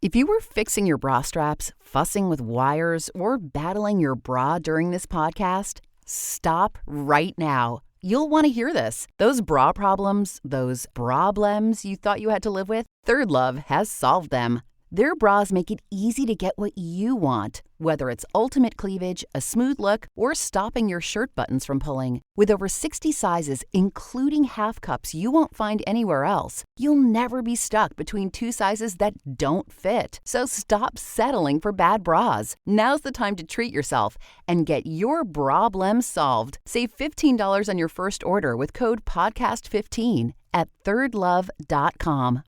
If you were fixing your bra straps, fussing with wires, or battling your bra during this podcast, stop right now. You'll want to hear this. Those bra problems, those problems you thought you had to live with, Third Love has solved them. Their bras make it easy to get what you want, whether it's ultimate cleavage, a smooth look, or stopping your shirt buttons from pulling. With over 60 sizes, including half cups you won't find anywhere else, you'll never be stuck between two sizes that don't fit. So stop settling for bad bras. Now's the time to treat yourself and get your problem solved. Save $15 on your first order with code PODCAST15 at thirdlove.com.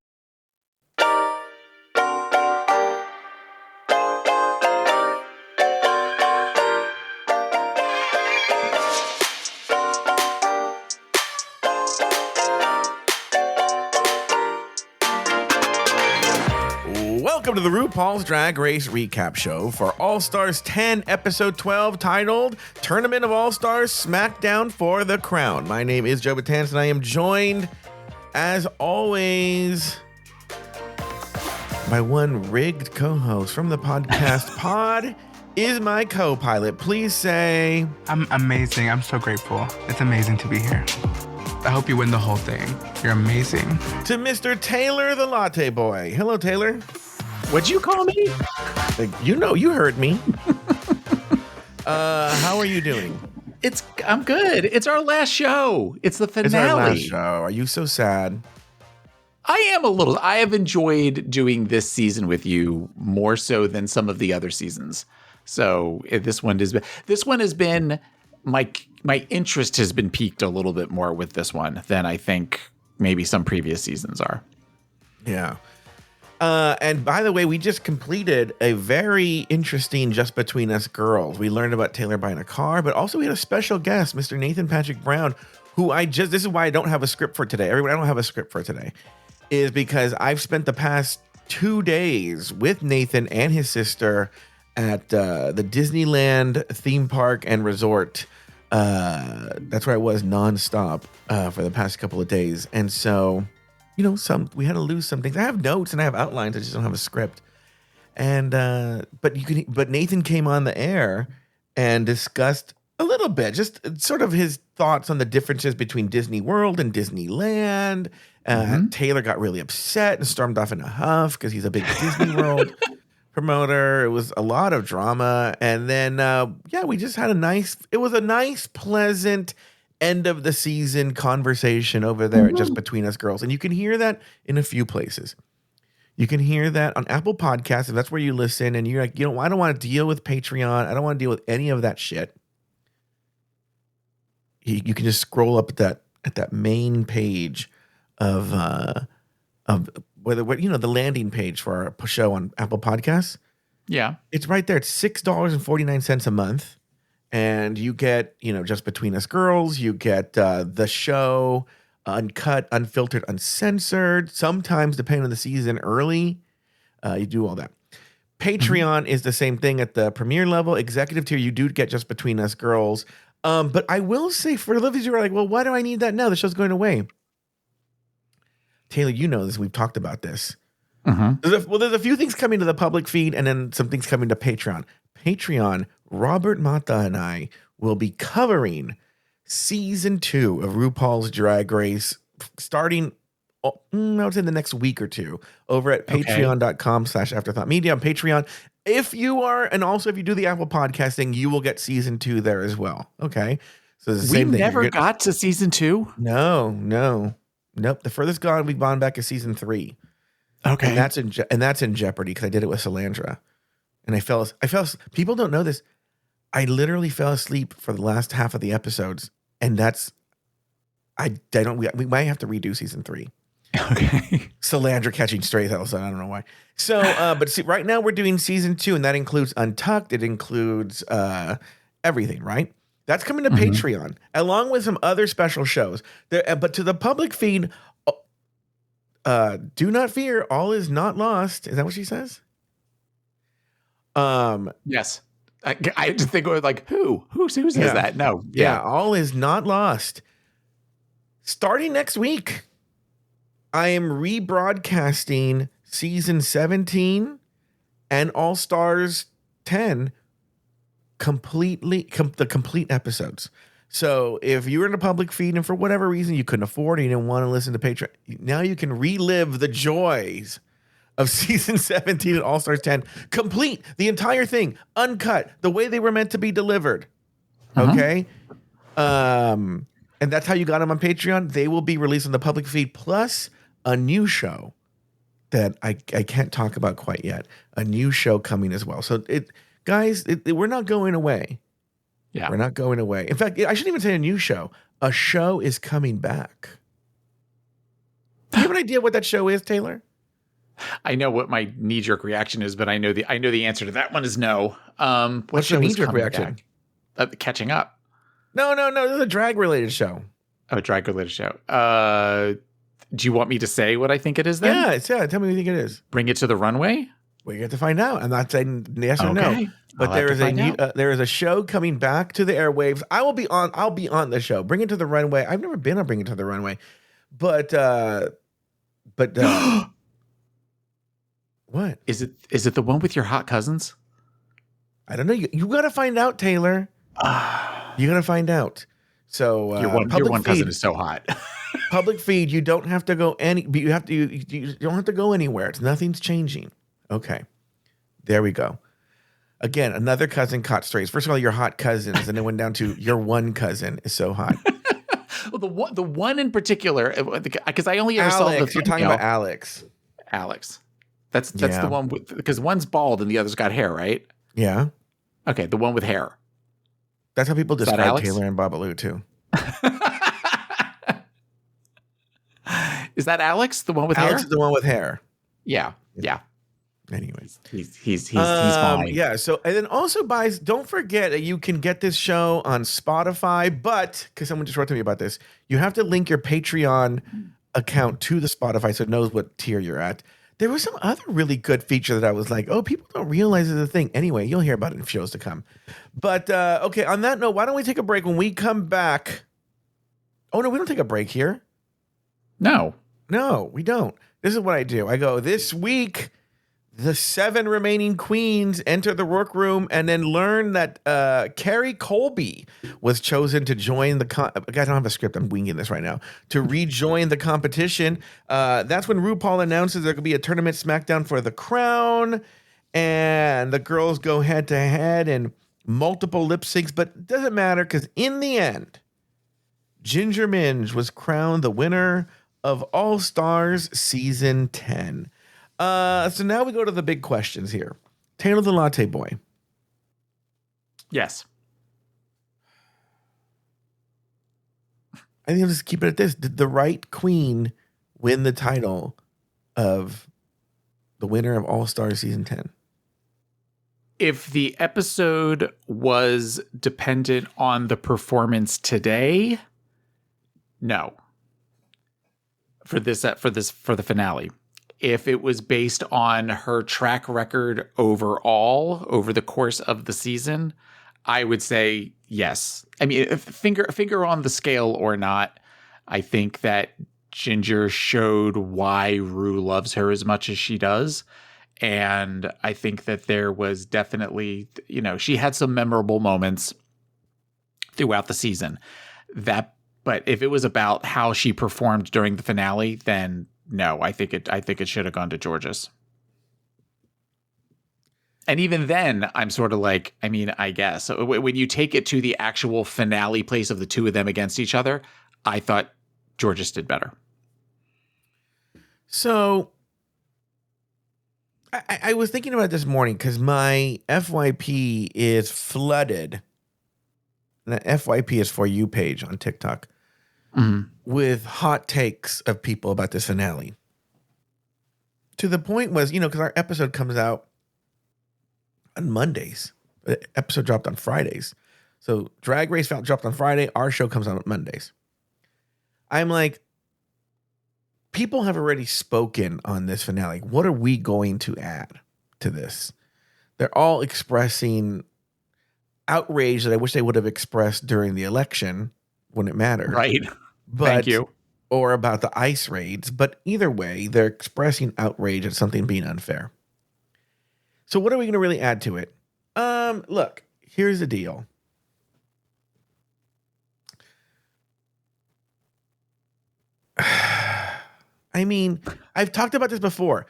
Welcome to the RuPaul's Drag Race recap show for All Stars 10, episode 12, titled Tournament of All Stars Smackdown for the Crown. My name is Joe Batanz, and I am joined, as always, by one rigged co-host from the podcast. Pod is my co-pilot. Please say... I'm amazing. I'm so grateful. It's amazing to be here. I hope you win the whole thing. You're amazing. To Mr. Taylor the Latte Boy. Hello, Taylor. What'd you call me? You heard me. How are you doing? I'm good. It's our last show. It's the finale. It's our last show. Are you so sad? I am a little. I have enjoyed doing this season with you more so than some of the other seasons. So this one has been my interest has been piqued a little bit more with this one than I think maybe some previous seasons are. Yeah. And by the way, we just completed a very interesting Just Between Us Girls. We learned about Taylor buying a car, but also we had a special guest, Mr. Nathan Patrick Brown, who this is why I don't have a script for today. Everyone, I don't have a script for today, is because I've spent the past 2 days with Nathan and his sister at the Disneyland theme park and resort. That's where I was nonstop for the past couple of days. And so... we had to lose some things. I have notes and I have outlines. I just don't have a script. And but Nathan came on the air and discussed a little bit, just sort of his thoughts on the differences between Disney World and Disneyland. Taylor got really upset and stormed off in a huff because he's a big Disney World promoter. It was a lot of drama, and then we just had a nice, pleasant end of the season conversation over there at Just Between Us Girls. And you can hear that in a few places. You can hear that on Apple Podcasts, if that's where you listen, and you're like, I don't want to deal with Patreon. I don't want to deal with any of that shit. You can just scroll up at that main page of the landing page for our show on Apple Podcasts. Yeah. It's right there. It's $6.49 a month. And you get, Just Between Us Girls. You get the show uncut, unfiltered, uncensored. Sometimes, depending on the season, early. You do all that. Patreon is the same thing at the premiere level. Executive tier, you do get Just Between Us Girls. But I will say, for those of you who are like, well, why do I need that now? The show's going away. Taylor, you know this. We've talked about this. There's a few things coming to the public feed and then some things coming to Patreon. Patreon, Robert Mata and I will be covering season 2 of RuPaul's Drag Race starting, I would say, the next week or two over at patreon.com/afterthoughtmedia on Patreon. If you do the Apple podcasting, you will get season 2 there as well. Okay. So it's the same thing. We never got to season 2? No. Nope. The furthest we've gone back is season 3. Okay. And that's in jeopardy because I did it with Salandra. And I fell. People don't know this. I literally fell asleep for the last half of the episodes, and we might have to redo season 3. Okay. Salandra catching strays all of a sudden. I don't know why. So, but see, right now we're doing season 2, and that includes Untucked. It includes everything, right? That's coming to Patreon, along with some other special shows. But to the public feed, do not fear, all is not lost. Is that what she says? Yes. I just think it was like, who says that? No. Yeah. All is not lost. Starting next week, I am rebroadcasting season 17 and All Stars 10 the complete episodes. So if you were in a public feed and for whatever reason you couldn't afford it, you didn't want to listen to Patreon, now you can relive the joys of season 17 and All Stars 10, complete, the entire thing, uncut, the way they were meant to be delivered. Okay? And that's how you got them on Patreon. They will be released on the public feed, plus a new show that I can't talk about quite yet. A new show coming as well. So we're not going away. Yeah. We're not going away. In fact, I shouldn't even say a new show. A show is coming back. Do you have an idea what that show is, Taylor? I know what my knee-jerk reaction is, but I know the answer to that one is no. What's your knee-jerk reaction? Catching Up. No. This is a drag-related show. Oh, a drag-related show. Do you want me to say what I think it is then? Yeah. Tell me what you think it is. Bring It to the Runway? We get to find out. I'm not saying yes or no. But there is a show coming back to the airwaves. I'll be on the show. Bring It to the Runway. I've never been on Bring It to the Runway. But what? Is it the one with your hot cousins? I don't know. You got to find out, Taylor. You got to find out. So your one cousin is so hot. Public feed. You don't have to go you don't have to go anywhere. Nothing's changing. Okay. There we go. Again, another cousin caught strays. First of all, your hot cousins, and it went down to your one cousin is so hot. Well, the one in particular, because I only ever saw the. You're talking about Alex. Alex. That's the one because one's bald and the other's got hair, right? Yeah. Okay, the one with hair. That's how people describe Taylor and Babalu too. Is that Alex, the one with hair? Alex is the one with hair. Yeah. Anyways, he's fine. Yeah. So and then also don't forget that you can get this show on Spotify, but because someone just wrote to me about this, you have to link your Patreon account to the Spotify so it knows what tier you're at. There was some other really good feature that I was like, oh, people don't realize it's a thing. Anyway, you'll hear about it in shows to come. But okay, on that note, why don't we take a break? When we come back, oh no, we don't take a break here. No, we don't. This is what I do. I go, this week, the 7 remaining queens enter the workroom and then learn that Carrie Colby was chosen to join the I don't have a script. I'm winging this right now. To rejoin the competition. That's when RuPaul announces there could be a tournament Smackdown for the crown. And the girls go head to head and multiple lip syncs. But it doesn't matter because in the end, Ginger Minge was crowned the winner of All Stars Season 10. So now we go to the big questions here. Taylor the Latte Boy. Yes. I think I'll just keep it at this. Did the right queen win the title of the winner of All Stars Season 10? If the episode was dependent on the performance today, no. For the finale. If it was based on her track record overall over the course of the season, I would say yes. I mean, if finger on the scale or not, I think that Ginger showed why Rue loves her as much as she does. And I think that there was definitely, she had some memorable moments throughout the season. But if it was about how she performed during the finale, then no, I think it should have gone to Georges. And even then, I'm sort of like, I mean, I guess when you take it to the actual finale place of the two of them against each other, I thought Georges did better. So I was thinking about this morning because my FYP is flooded. And the FYP is For You page on TikTok. With hot takes of people about this finale. To the point was, because our episode comes out on Mondays. The episode dropped on Fridays. So Drag Race dropped on Friday. Our show comes out on Mondays. I'm like, people have already spoken on this finale. What are we going to add to this? They're all expressing outrage that I wish they would have expressed during the election when it mattered. Right. Thank you. Or about the ICE raids. But either way, they're expressing outrage at something being unfair. So what are we going to really add to it? Look, here's the deal. I mean, I've talked about this before.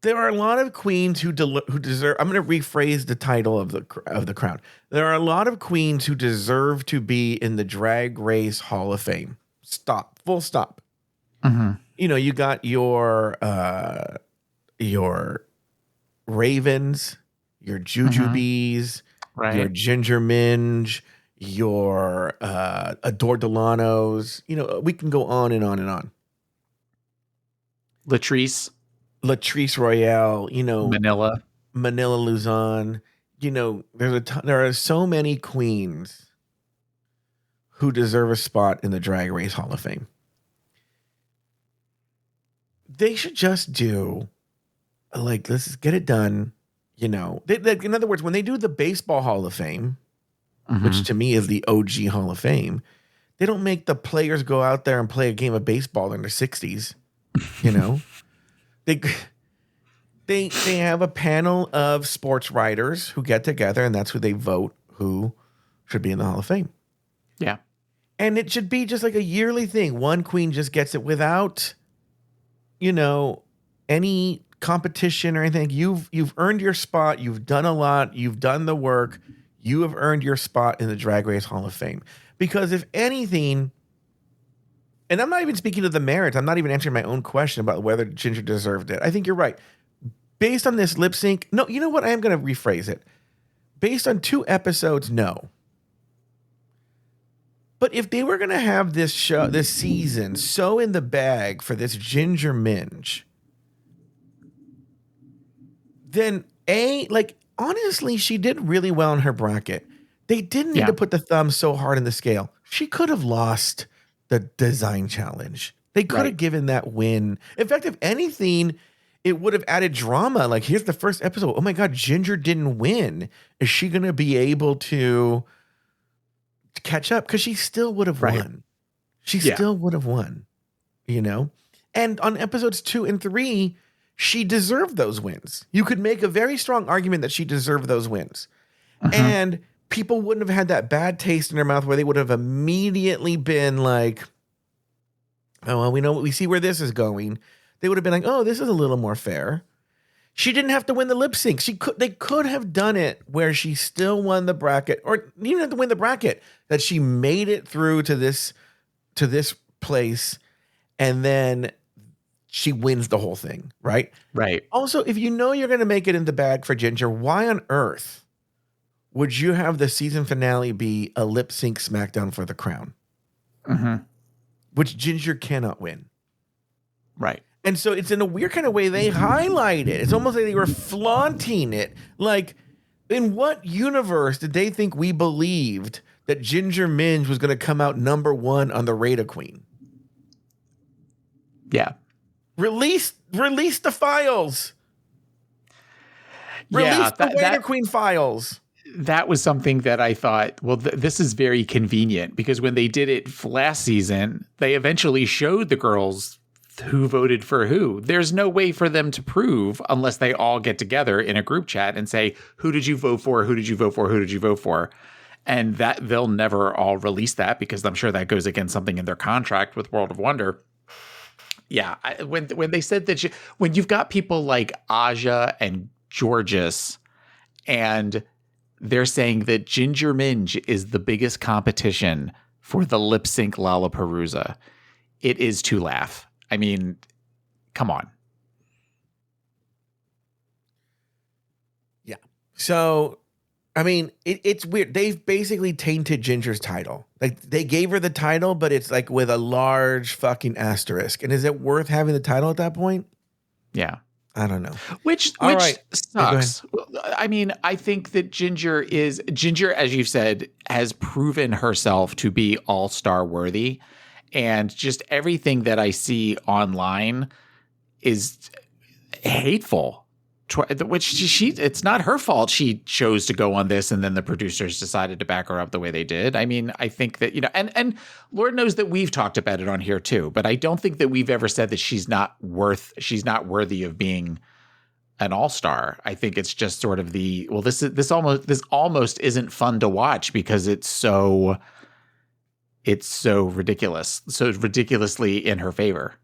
There are a lot of queens who deserve. I'm going to rephrase the title of the crown. There are a lot of queens who deserve to be in the Drag Race Hall of Fame. Stop. Full stop. Mm-hmm. You know, you got your Ravens, your Jujubes, Right. your Ginger Minge, your Adore Delanos. You know, we can go on and on and on. Latrice Royale, you know, Manila Luzon. You know, there are so many queens who deserve a spot in the Drag Race Hall of Fame. They should just do, like, let's get it done. You know, in other words, when they do the Baseball Hall of Fame, which to me is the OG Hall of Fame, they don't make the players go out there and play a game of baseball in their 60s. You know, they have a panel of sports writers who get together, and that's who they vote who should be in the Hall of Fame. Yeah. And it should be just like a yearly thing. One queen just gets it without, you know, any competition or anything. You've earned your spot. You've done a lot. You've done the work. You have earned your spot in the Drag Race Hall of Fame. Because if anything, and I'm not even speaking of the merits. I'm not even answering my own question about whether Ginger deserved it. I think you're right. Based on this lip sync, no, you know what? I am going to rephrase it. Based on 2 episodes, no. But if they were going to have this season so in the bag for this Ginger Minge, then honestly, she did really well in her bracket. They didn't need to put the thumb so hard in the scale. She could have lost the design challenge. They could have given that win. In fact, if anything, it would have added drama. Like, here's the first episode. Oh my God, Ginger didn't win. Is she going to be able to catch up? Because she still would have won. She still would have won, you know? And on episodes 2 and 3, she deserved those wins. You could make a very strong argument that she deserved those wins. And people wouldn't have had that bad taste in their mouth where they would have immediately been like, oh, well, we see where this is going. They would have been like, oh, this is a little more fair. She didn't have to win the lip sync. They could have done it where she still won the bracket, or didn't even have to win the bracket, that she made it through to this place, and then she wins the whole thing, right? Right. Also, if you know you're going to make it in the bag for Ginger, why on earth would you have the season finale be a lip sync Smackdown for the crown? Which Ginger cannot win. Right. And so it's in a weird kind of way they highlight it. It's almost like they were flaunting it. Like, in what universe did they think we believed that Ginger Minge was going to come out number 1 on the Rada Queen? Yeah. Release the files. Release the Rada Queen files. That was something that I thought, well, this is very convenient, because when they did it last season, they eventually showed the girls who voted for who. There's no way for them to prove unless they all get together in a group chat and say, who did you vote for? Who did you vote for? Who did you vote for? And that they'll never all release that, because I'm sure that goes against something in their contract with World of Wonder. Yeah. When they said that, when you've got people like Aja and Georges, and they're saying that Ginger Minge is the biggest competition for the lip sync Lollapalooza, it is to laugh. I mean, come on. Yeah. So, I mean, it's weird. They've basically tainted Ginger's title. Like, they gave her the title, but it's like with a large fucking asterisk. And is it worth having the title at that point? Yeah. I don't know. Which right. sucks. I mean, I think that Ginger, as you've said, has proven herself to be all-star worthy. And just everything that I see online is hateful, which it's not her fault. She chose to go on this, and then the producers decided to back her up the way they did. I mean, I think that, and Lord knows that we've talked about it on here too, but I don't think that we've ever said that she's not worthy of being an all-star. I think it's just sort of this almost isn't fun to watch because it's so ridiculous, so ridiculously in her favor.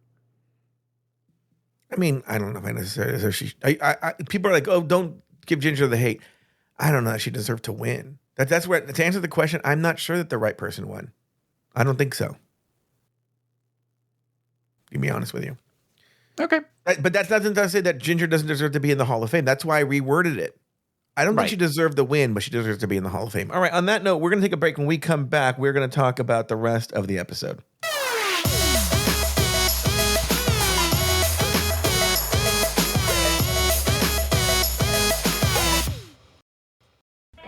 I mean, I don't know if I necessarily. People are like, "Oh, don't give Ginger the hate." I don't know that she deserved to win. That's where, to answer the question, I'm not sure that the right person won. I don't think so. To be honest with you. Okay. But that doesn't say that Ginger doesn't deserve to be in the Hall of Fame. That's why I reworded it. I don't think she deserved the win, but she deserves to be in the Hall of Fame. All right. On that note, we're going to take a break. When we come back, we're going to talk about the rest of the episode.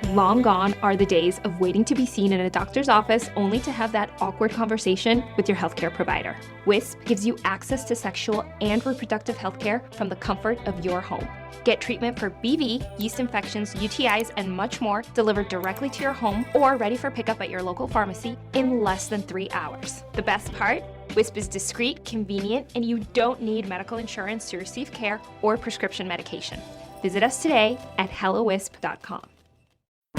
Long gone are the days of waiting to be seen in a doctor's office only to have that awkward conversation with your healthcare provider. Wisp gives you access to sexual and reproductive healthcare from the comfort of your home. Get treatment for BV, yeast infections, UTIs, and much more delivered directly to your home or ready for pickup at your local pharmacy in less than 3 hours. The best part? Wisp is discreet, convenient, and you don't need medical insurance to receive care or prescription medication. Visit us today at hellowisp.com.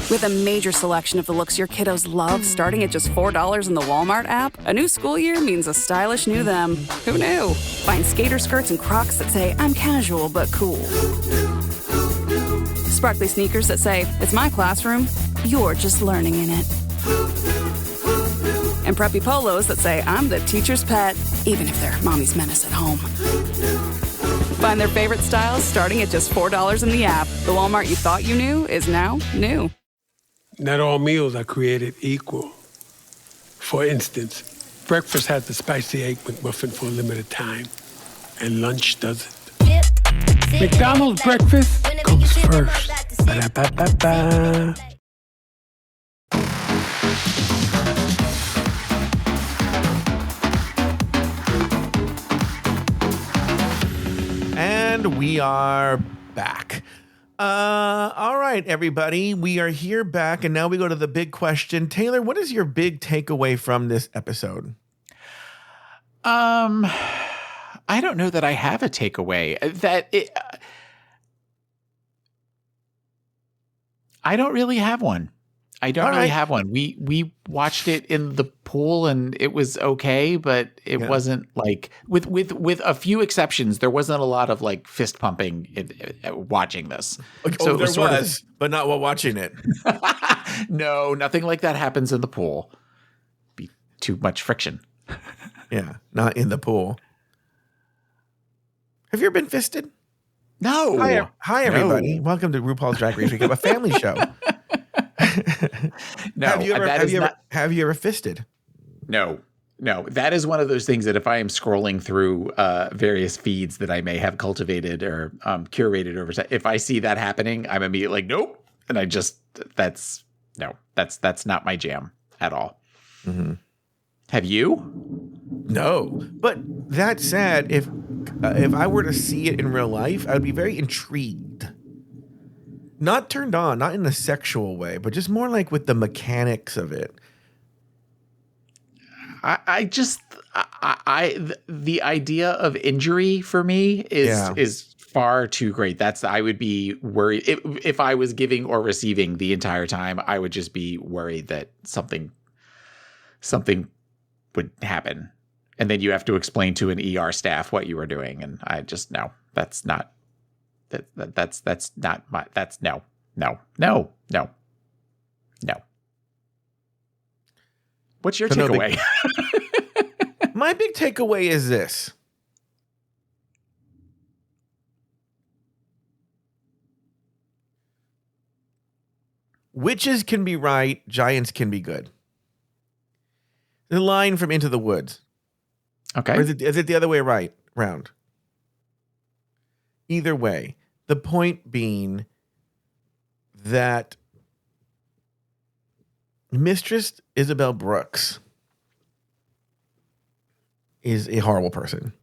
With a major selection of the looks your kiddos love starting at just $4 in the Walmart app, a new school year means a stylish new them. Who knew? Find skater skirts and Crocs that say, I'm casual but cool. Sparkly sneakers that say, it's my classroom, you're just learning in it. And preppy polos that say, I'm the teacher's pet, even if they're mommy's menace at home. Find their favorite styles starting at just $4 in the app. The Walmart you thought you knew is now new. Not all meals are created equal. For instance, breakfast has the spicy egg McMuffin for a limited time, and lunch doesn't. McDonald's breakfast comes first. Ba-da-ba-ba-ba. And we are back. All right, everybody. We are here back, and now we go to the big question. Taylor, what is your big takeaway from this episode? I don't know that I have a takeaway. I don't really have one. I don't really have one. We watched it in the pool and it was okay, but it wasn't like with a few exceptions. There wasn't a lot of like fist pumping watching this. So there was, but not while watching it. No, nothing like that happens in the pool. Be too much friction. Yeah, not in the pool. Have you ever been fisted? No. Hi everybody. No. Welcome to RuPaul's Drag Race Recap, a family show. No, have you ever fisted? No. That is one of those things that if I am scrolling through various feeds that I may have cultivated or curated over time, if I see that happening, I'm immediately like, nope. And I just, that's not my jam at all. Mm-hmm. Have you? No. But that said, if I were to see it in real life, I would be very intrigued. Not turned on, not in a sexual way, but just more like with the mechanics of it. The idea of injury for me is far too great. I would be worried if I was giving or receiving the entire time. I would just be worried that something would happen, and then you have to explain to an ER staff what you were doing. And I just no. What's your takeaway? My big takeaway is this. Witches can be right, giants can be good. The line from Into the Woods. Okay. Or is it the other way round? Either way, the point being that Mistress Isabel Brooks is a horrible person.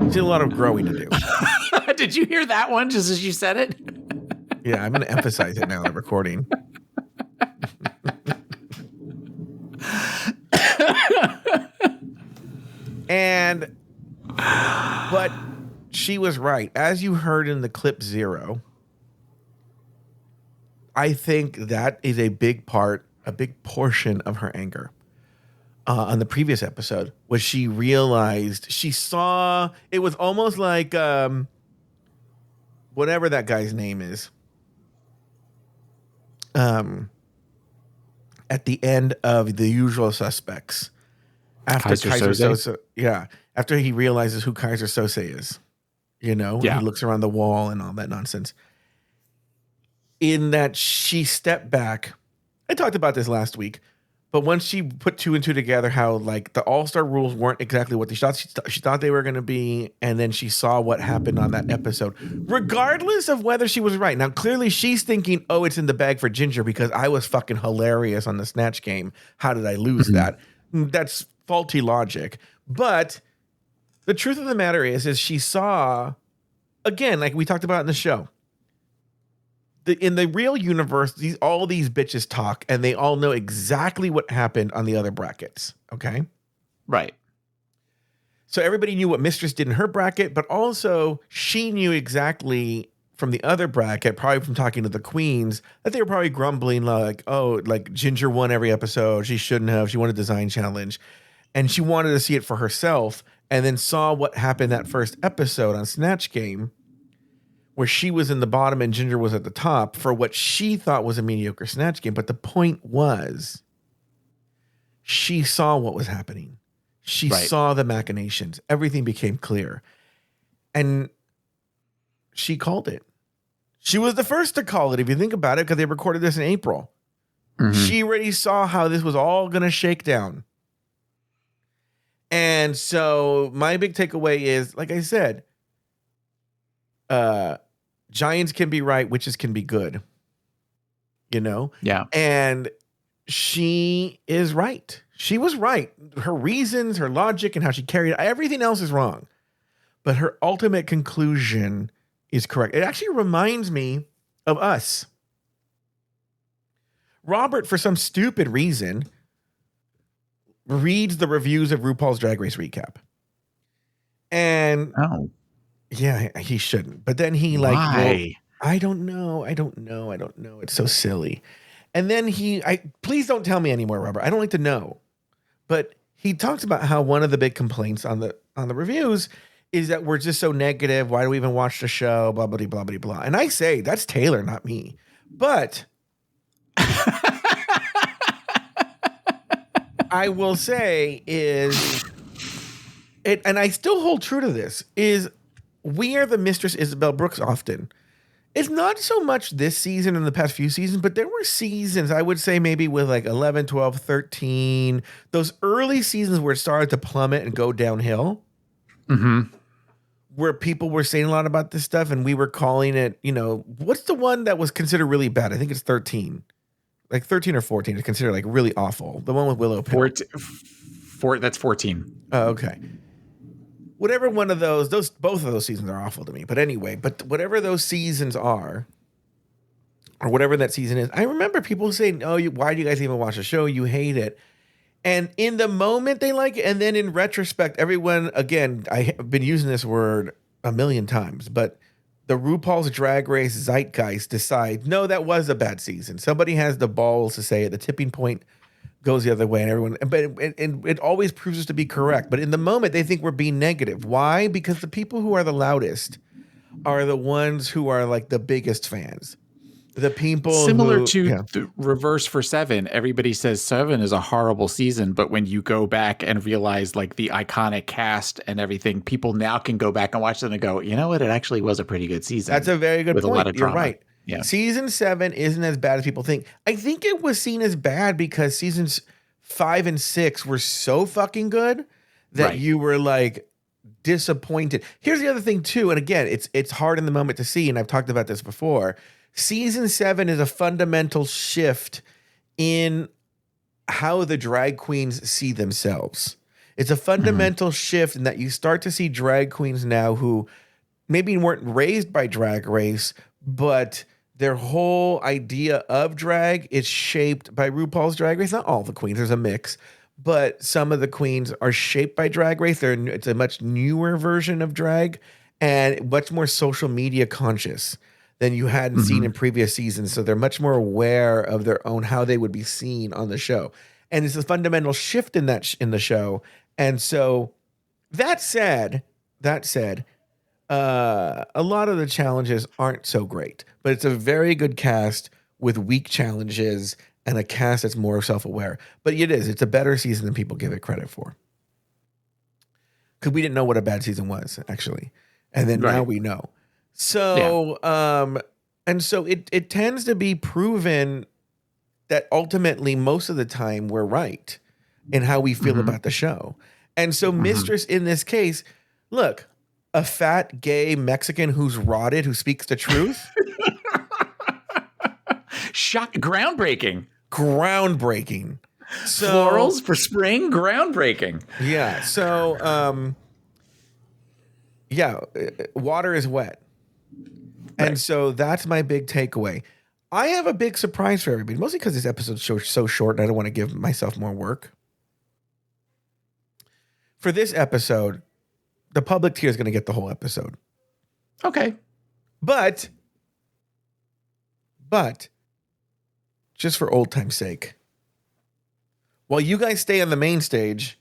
She's a lot of growing to do. Did you hear that one just as you said it? Yeah, I'm going to emphasize it now in recording. But she was right. As you heard in the clip 0, I think that is a big portion of her anger. On the previous episode, was she realized, she saw, it was almost like whatever that guy's name is. At the end of The Usual Suspects, after Kaiser Soze, after he realizes who Kaiser Soze is, he looks around the wall and all that nonsense. In that she stepped back, I talked about this last week, but once she put 2 and 2 together, how like the All-Star rules weren't exactly what she thought they were going to be, and then she saw what happened on that episode, regardless of whether she was right. Now, clearly she's thinking, oh, it's in the bag for Ginger because I was fucking hilarious on the Snatch game. How did I lose that? That's faulty logic. But the truth of the matter is she saw, again, like we talked about in the show, in the real universe, all these bitches talk, and they all know exactly what happened on the other brackets. Okay, right. So everybody knew what Mistress did in her bracket, but also she knew exactly from the other bracket, probably from talking to the queens, that they were probably grumbling like, "Oh, like Ginger won every episode. She shouldn't have. She won a design challenge," and she wanted to see it for herself, and then saw what happened that first episode on Snatch Game, where she was in the bottom and Ginger was at the top for what she thought was a mediocre Snatch Game. But the point was, she saw what was happening. She saw the machinations. Everything became clear. And she called it. She was the first to call it, if you think about it, because they recorded this in April. She already saw how this was all going to shake down. And so my big takeaway is, like I said, giants can be right, witches can be good. Yeah. And she is right. She was right. Her reasons, her logic, and how she carried it, everything else is wrong. But her ultimate conclusion is correct. It actually reminds me of us. Robert, for some stupid reason, reads the reviews of RuPaul's Drag Race Recap. And yeah, he shouldn't. But then he like, why? I don't know. It's so silly. And then please don't tell me anymore, Robert. I don't like to know. But he talks about how one of the big complaints on the reviews is that we're just so negative. Why do we even watch the show? Blah, blah, blah, blah, blah. And I say, that's Taylor, not me. But I will say is, and I still hold true to this, is we are the Mistress Isabel Brooks often. It's not so much this season and the past few seasons, but there were seasons, I would say maybe with like 11, 12, 13, those early seasons where it started to plummet and go downhill, where people were saying a lot about this stuff and we were calling it, what's the one that was considered really bad? I think it's 13. Like 13 or 14 is considered like really awful. The one with Willow Pill. That's 14. Oh, okay. Whatever one of those, both of those seasons are awful to me. But anyway, whatever those seasons are, or whatever that season is, I remember people saying, "Oh, why do you guys even watch the show? You hate it." And in the moment they like it, and then in retrospect, everyone, again, I have been using this word a million times, but the RuPaul's Drag Race zeitgeist decide, no, that was a bad season. Somebody has the balls to say it. The tipping point goes the other way, and everyone, but it always proves us to be correct. But in the moment, they think we're being negative. Why? Because the people who are the loudest are the ones who are like the biggest fans. The people similar to the reverse for 7. Everybody says 7 is a horrible season, but when you go back and realize like the iconic cast and everything, people now can go back and watch them and go, you know what? It actually was a pretty good season. That's a very good point. A lot of You're drama. right. Yeah. Season 7 isn't as bad as people think. I think it was seen as bad because seasons 5 and 6 were so fucking good that you were like disappointed. Here's the other thing too, and again, it's hard in the moment to see, and I've talked about this before. Season 7 is a fundamental shift in how the drag queens see themselves. It's a fundamental shift in that you start to see drag queens now who maybe weren't raised by Drag Race, but their whole idea of drag is shaped by RuPaul's Drag Race. Not all the queens, there's a mix, but some of the queens are shaped by Drag Race. It's a much newer version of drag. and much more social media conscious than you hadn't seen in previous seasons. So they're much more aware of their own, how they would be seen on the show. And it's a fundamental shift in that in the show. And so that said, a lot of the challenges aren't so great, but it's a very good cast with weak challenges and a cast that's more self-aware. But it's a better season than people give it credit for. Because we didn't know what a bad season was, actually. And then now we know. So, and so it tends to be proven that ultimately most of the time we're right in how we feel about the show. And so Mistress in this case, look, a fat, gay Mexican who's rotted, who speaks the truth. Groundbreaking. So, florals for spring, groundbreaking. Yeah. So, water is wet. Right. And so that's my big takeaway. I have a big surprise for everybody, mostly because this episode's so short and I don't want to give myself more work. For this episode, the public tier is going to get the whole episode. Okay. But just for old time's sake, while you guys stay on the main stage,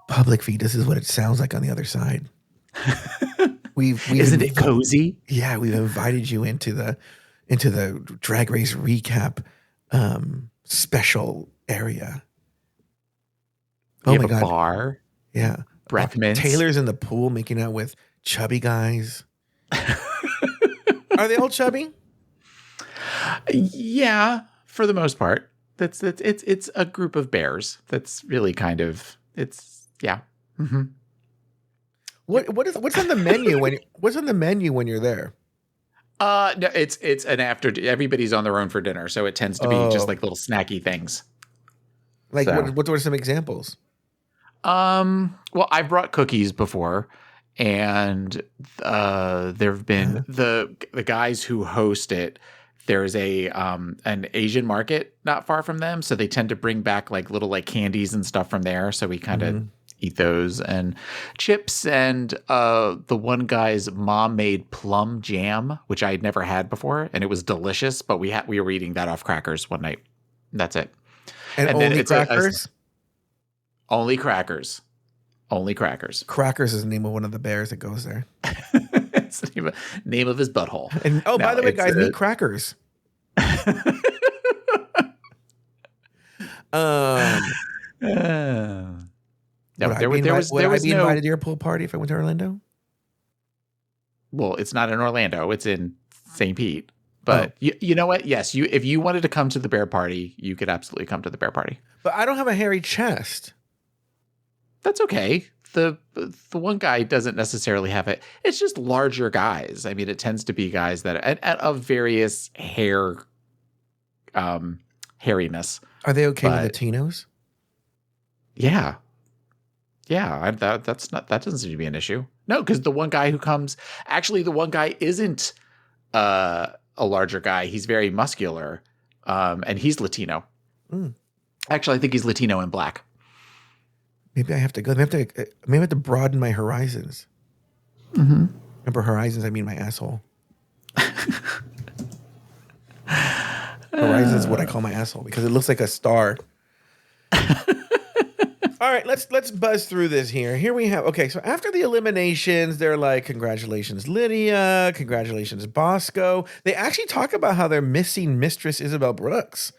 public feed, this is what it sounds like on the other side. Isn't it cozy? Yeah, we've invited you into the Drag Race recap special area. We have a bar. Yeah. Breath mints. Taylor's in the pool making out with chubby guys. Are they all chubby? Yeah, for the most part. It's a group of bears. That's really kind of yeah. Mm-hmm. What's on the menu when you're there? No, it's an after. Everybody's on their own for dinner, so it tends to be just like little snacky things. Like what are some examples? Well, I've brought cookies before, and there have been the guys who host it. There's an Asian market not far from them, so they tend to bring back like little like candies and stuff from there. So we kind of eat those, and chips, and the one guy's mom made plum jam, which I had never had before, and it was delicious. But we were eating that off crackers one night. That's it. And only crackers. Only crackers. Only crackers. Crackers is the name of one of the bears that goes there. It's the name of his butthole. And by the way, guys, meet Crackers. Would I be invited to your pool party if I went to Orlando? Well, it's not in Orlando. It's in St. Pete. But you know what? Yes, if you wanted to come to the bear party, you could absolutely come to the bear party. But I don't have a hairy chest. That's okay. The one guy doesn't necessarily have it. It's just larger guys. I mean, it tends to be guys that are of various hairiness. Are they okay with Latinos? Yeah. Yeah, that doesn't seem to be an issue. No, because the one guy who comes, actually, the one guy isn't a larger guy. He's very muscular, and he's Latino. Actually, I think he's Latino and black. Maybe I have to go. Maybe I have to broaden my horizons. Mm-hmm. Remember, horizons, I mean my asshole. Horizons is what I call my asshole because it looks like a star. All right, let's buzz through this here. Here we have, okay, so after the eliminations, they're like, congratulations, Lydia. Congratulations, Bosco. They actually talk about how they're missing Mistress Isabel Brooks,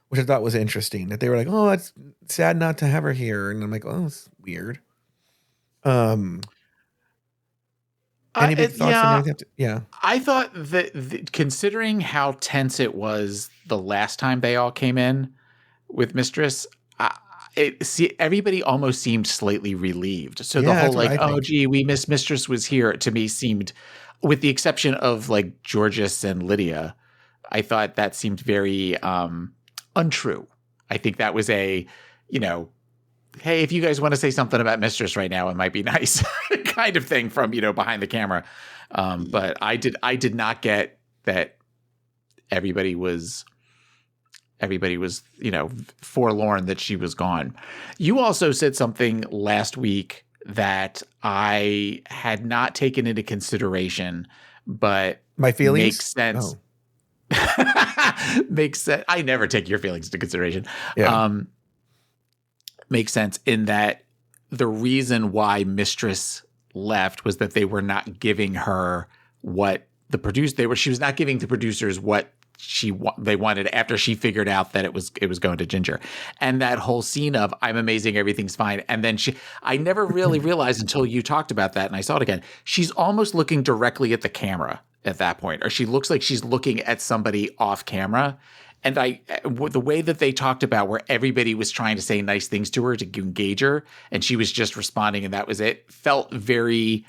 which I thought was interesting. That they were like, oh, it's sad not to have her here. And I'm like, oh, it's weird. Any thoughts on anything? Yeah. I thought that considering how tense it was the last time they all came in with Mistress, everybody almost seemed slightly relieved. So the whole like, oh, gee, we miss Mistress was here, to me seemed, with the exception of like Georges and Lydia, I thought that seemed very untrue. I think that was a, hey, if you guys want to say something about Mistress right now, it might be nice kind of thing from, behind the camera. But I did not get that everybody was everybody was, forlorn that she was gone. You also said something last week that I had not taken into consideration, but My feelings makes sense. Makes sense. I never take your feelings into consideration. Yeah. Makes sense in that the reason why Mistress left was that they were not giving her what she was not giving the producers what they wanted after she figured out that it was going to Ginger. And that whole scene of I'm amazing, everything's fine. And then I never really realized until you talked about that and I saw it again. She's almost looking directly at the camera at that point, or she looks like she's looking at somebody off camera. And the way that they talked about where everybody was trying to say nice things to her to engage her, and she was just responding, and that was it, felt very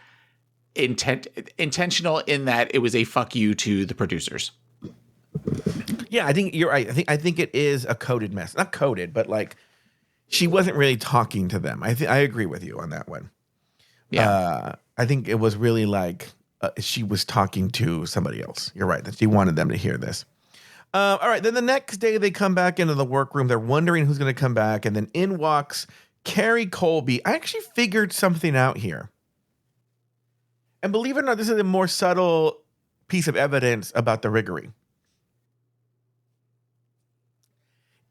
intentional in that it was a fuck you to the producers. Yeah, I think you're right. I think it is a coded mess. Not coded, but like she wasn't really talking to them. I agree with you on that one. Yeah. I think it was really like she was talking to somebody else. You're right, that she wanted them to hear this. All right, then the next day they come back into the workroom. They're wondering who's going to come back, and then in walks Carrie Colby. I actually figured something out here. And believe it or not, this is a more subtle piece of evidence about the riggery.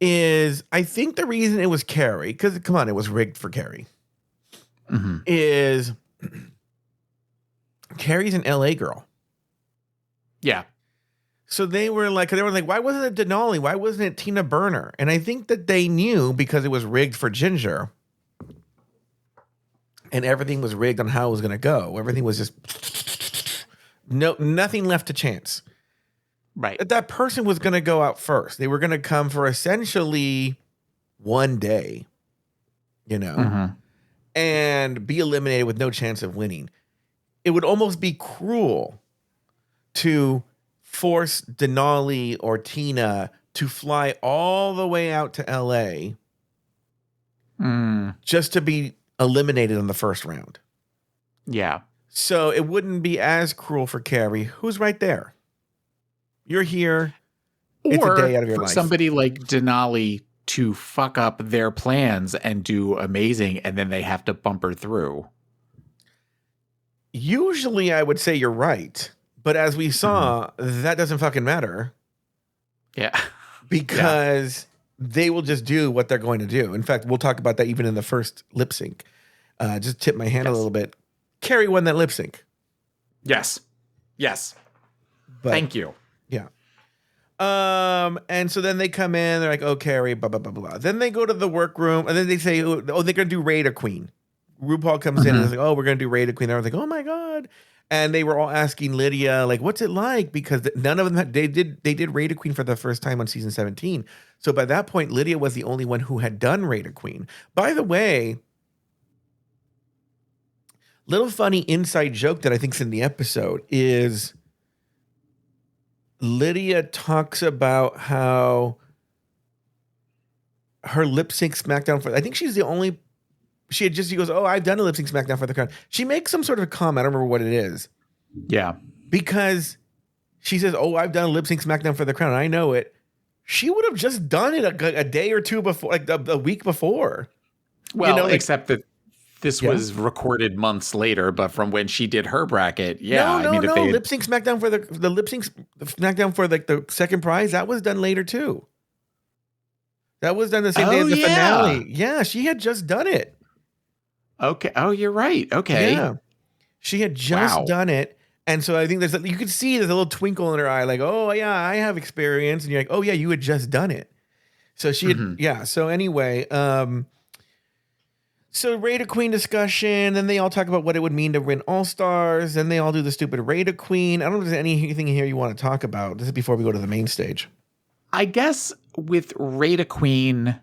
I think the reason it was Carrie, because come on, it was rigged for Carrie, is Carrie's an LA girl. Yeah. So they were like, why wasn't it Denali? Why wasn't it Tina Burner? And I think that they knew because it was rigged for Ginger. And everything was rigged on how it was going to go. Everything was just nothing left to chance. Right. That person was going to go out first. They were going to come for essentially one day, and be eliminated with no chance of winning. It would almost be cruel to force Denali or Tina to fly all the way out to LA just to be eliminated in the first round. Yeah. So it wouldn't be as cruel for Carrie, who's right there. You're here. It's a day out of your life. Somebody like Denali to fuck up their plans and do amazing, and then they have to bump her through. Usually I would say you're right. But as we saw, that doesn't fucking matter. Yeah. Because they will just do what they're going to do. In fact, we'll talk about that even in the first lip sync. Just tip my hand a little bit. Carrie won that lip sync. Yes. But, thank you. Yeah. And so then they come in, they're like, oh, Carrie, blah, blah, blah, blah. Then they go to the workroom, and then they say, oh, they're going to do Raider Queen. RuPaul comes in and is like, oh, we're going to do Raider Queen. I was like, oh my God. And they were all asking Lydia, like, what's it like? Because none of them they did Raider Queen for the first time on season 17. So by that point, Lydia was the only one who had done Raider Queen. By the way, little funny inside joke that I think's in the episode is Lydia talks about how her lip sync Smackdown I think she's the only. She goes, oh, I've done a lip sync Smackdown for the Crown. She makes some sort of a comment. I don't remember what it is. Yeah. Because she says, oh, I've done a lip sync Smackdown for the Crown. I know it. She would have just done it a day or two before, like a week before. Well, except that this was recorded months later, but from when she did her bracket. Yeah. No. Lip sync Smackdown for the lip sync Smackdown for like the second prize. That was done later too. That was done the same day as the finale. Yeah. She had just done it. Okay. Oh, you're right. Okay. Yeah. She had just done it. And so I think you could see there's a little twinkle in her eye, like, oh, yeah, I have experience. And you're like, oh, yeah, you had just done it. So she had, So anyway, so Raider Queen discussion. Then they all talk about what it would mean to win All-Stars. Then they all do the stupid Raider Queen. I don't know if there's anything here you want to talk about. This is before we go to the main stage. I guess with Raider Queen,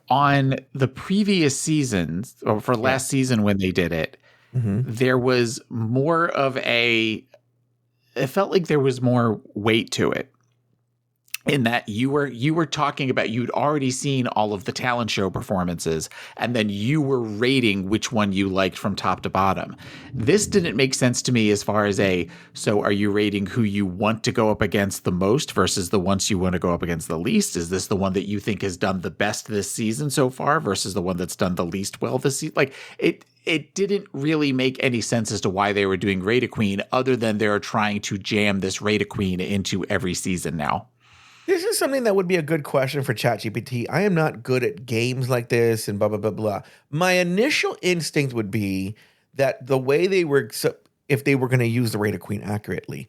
on the previous seasons, or for last season when they did it, there was more of it felt like there was more weight to it. in that you were talking about, you'd already seen all of the talent show performances, and then you were rating which one you liked from top to bottom. This didn't make sense to me as far as so are you rating who you want to go up against the most versus the ones you want to go up against the least? Is this the one that you think has done the best this season so far versus the one that's done the least well this season? Like, it didn't really make any sense as to why they were doing Rate a Queen, other than they're trying to jam this Rate a Queen into every season now. This is something that would be a good question for ChatGPT. I am not good at games like this and blah, blah, blah, blah. My initial instinct would be that the way they were, if they were going to use the Rate a Queen accurately,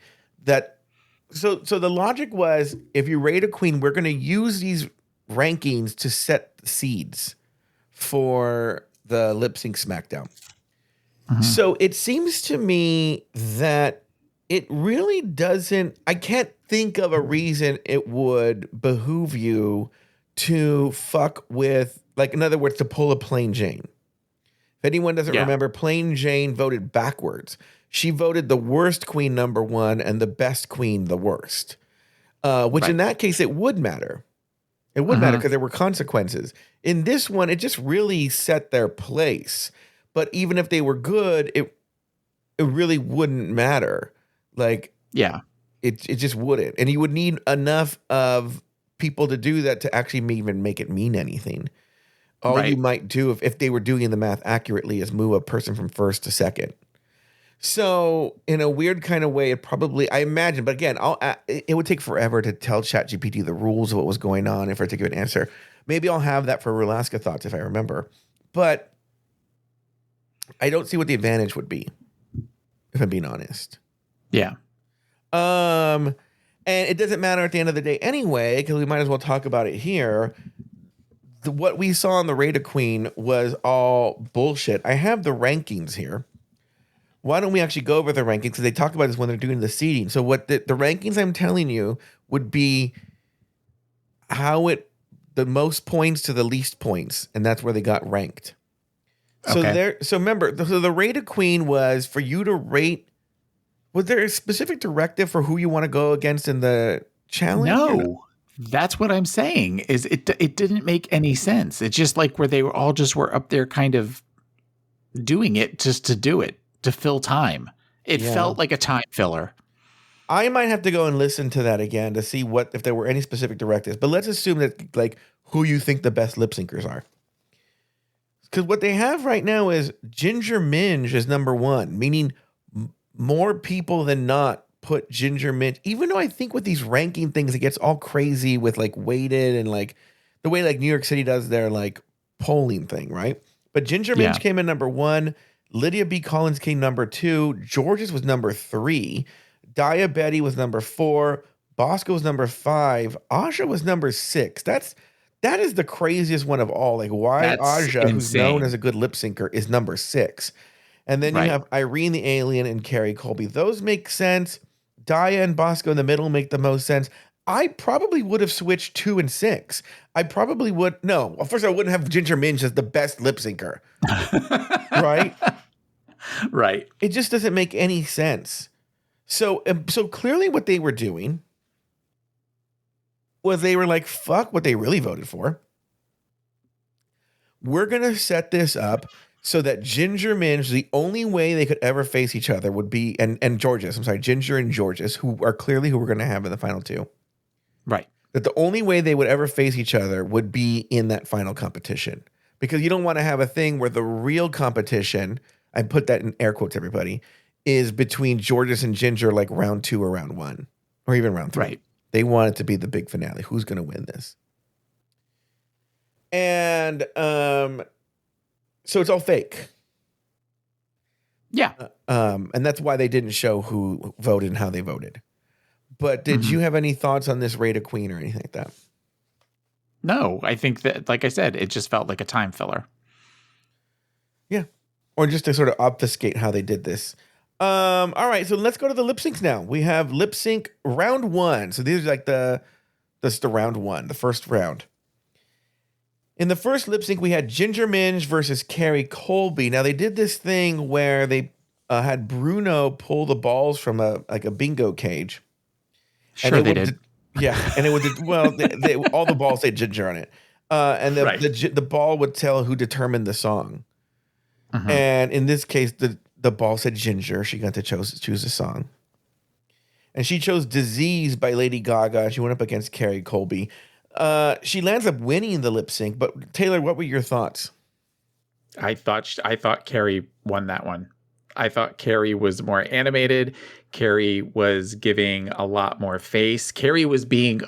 so the logic was, if you rate a queen, we're going to use these rankings to set the seeds for the lip sync Smackdown. Mm-hmm. So it seems to me that it really doesn't, I can't think of a reason it would behoove you to fuck with, like, in other words, to pull a Plain Jane. If anyone doesn't remember, Plain Jane voted backwards. She voted the worst queen number one and the best queen the worst, which in that case, it would matter. It would matter because there were consequences. In this one, it just really set their place. But even if they were good, it really wouldn't matter. Like, it just wouldn't. And you would need enough of people to do that to actually even make it mean anything. All you might do if they were doing the math accurately is move a person from first to second. So in a weird kind of way, it probably, I imagine, but again, it would take forever to tell ChatGPT the rules of what was going on if I to give an answer. Maybe I'll have that for Alaska Thoughts if I remember. But I don't see what the advantage would be, if I'm being honest. Yeah. And it doesn't matter at the end of the day anyway, because we might as well talk about it here. What we saw on the Rate a Queen was all bullshit. I have the rankings here. Why don't we actually go over the rankings? Because they talk about this when they're doing the seeding. So what the rankings I'm telling you would be how the most points to the least points, and that's where they got ranked. So so remember, the Rate a Queen was for you to rate. Was there a specific directive for who you want to go against in the challenge? No, that's what I'm saying. Is it didn't make any sense. It's just like where they were all just were up there kind of doing it just to do it, to fill time. It felt like a time filler. I might have to go and listen to that again to see if there were any specific directives. But let's assume that, like, who you think the best lip syncers are. Because what they have right now is Ginger Minj is number one, meaning more people than not put Ginger Minj, even though I think with these ranking things, it gets all crazy with like weighted and like the way like New York City does their like polling thing, right? But Ginger Minj came in number one. Lydia B. Collins came number two. Georges was number three. Dia Betty was number four. Bosco was number five. Aja was number six. That is the craziest one of all. Like, why Aja, who's known as a good lip syncer, is number six. And then you have Irene the Alien and Carrie Colby. Those make sense. Dia and Bosco in the middle make the most sense. I probably would have switched 2 and 6. I probably would. No, well, first I wouldn't have Ginger Minj as the best lip syncer. Right? Right. It just doesn't make any sense. So clearly what they were doing was they were like, fuck what they really voted for. We're going to set this up so that Ginger Minj, the only way they could ever face each other would be, and Georges, I'm sorry, Ginger and Georges, who are clearly who we're going to have in the final two. Right. That the only way they would ever face each other would be in that final competition. Because you don't want to have a thing where the real competition, I put that in air quotes, everybody, is between Georges and Ginger like round 2 or round 1, or even round 3. Right. They want it to be the big finale. Who's going to win this? And so it's all fake. Yeah. And that's why they didn't show who voted and how they voted. But did you have any thoughts on this Rate a Queen or anything like that? No, I think that, like I said, it just felt like a time filler. Yeah. Or just to sort of obfuscate how they did this. All right, so let's go to the lip syncs now. We have lip sync round 1. So these are like the round 1, the first round. In the first lip sync, we had Ginger Minj versus Carrie Colby. Now they did this thing where they had Bruno pull the balls from a bingo cage. Sure, they did. Yeah, and it would all the balls say Ginger on it, and the ball would tell who determined the song. And in this case, the ball said Ginger. She got to choose a song, and she chose "Disease" by Lady Gaga. She went up against Carrie Colby. She lands up winning the lip sync. But Taylor, what were your thoughts? I thought Carrie won that one. I thought Carrie was more animated. Carrie was giving a lot more face. Carrie was being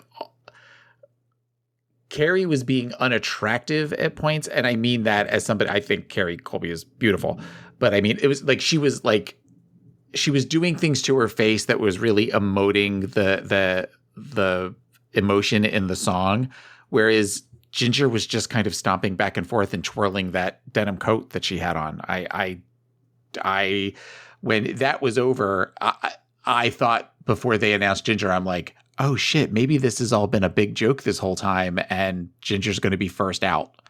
unattractive at points, and I mean that as somebody. I think Carrie Colby is beautiful, but I mean it was like she was doing things to her face that was really emoting the emotion in the song, whereas Ginger was just kind of stomping back and forth and twirling that denim coat that she had on. I when that was over, I thought before they announced Ginger, I'm like, oh shit, maybe this has all been a big joke this whole time and Ginger's going to be first out.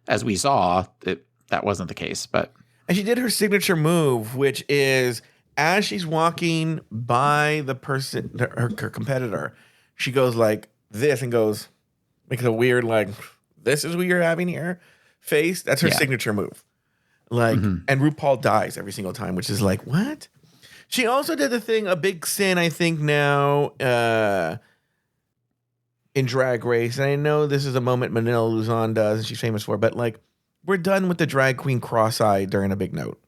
As we saw, that wasn't the case. And she did her signature move, which is as she's walking by the person, her competitor, she goes like this and goes, makes a weird like, this is what you're having here face. That's her signature move. Like, and RuPaul dies every single time, which is like, what? She also did the thing, a big sin, I think now, in Drag Race. And I know this is a moment Manila Luzon does and she's famous for, but like, we're done with the drag queen cross-eyed during a big note,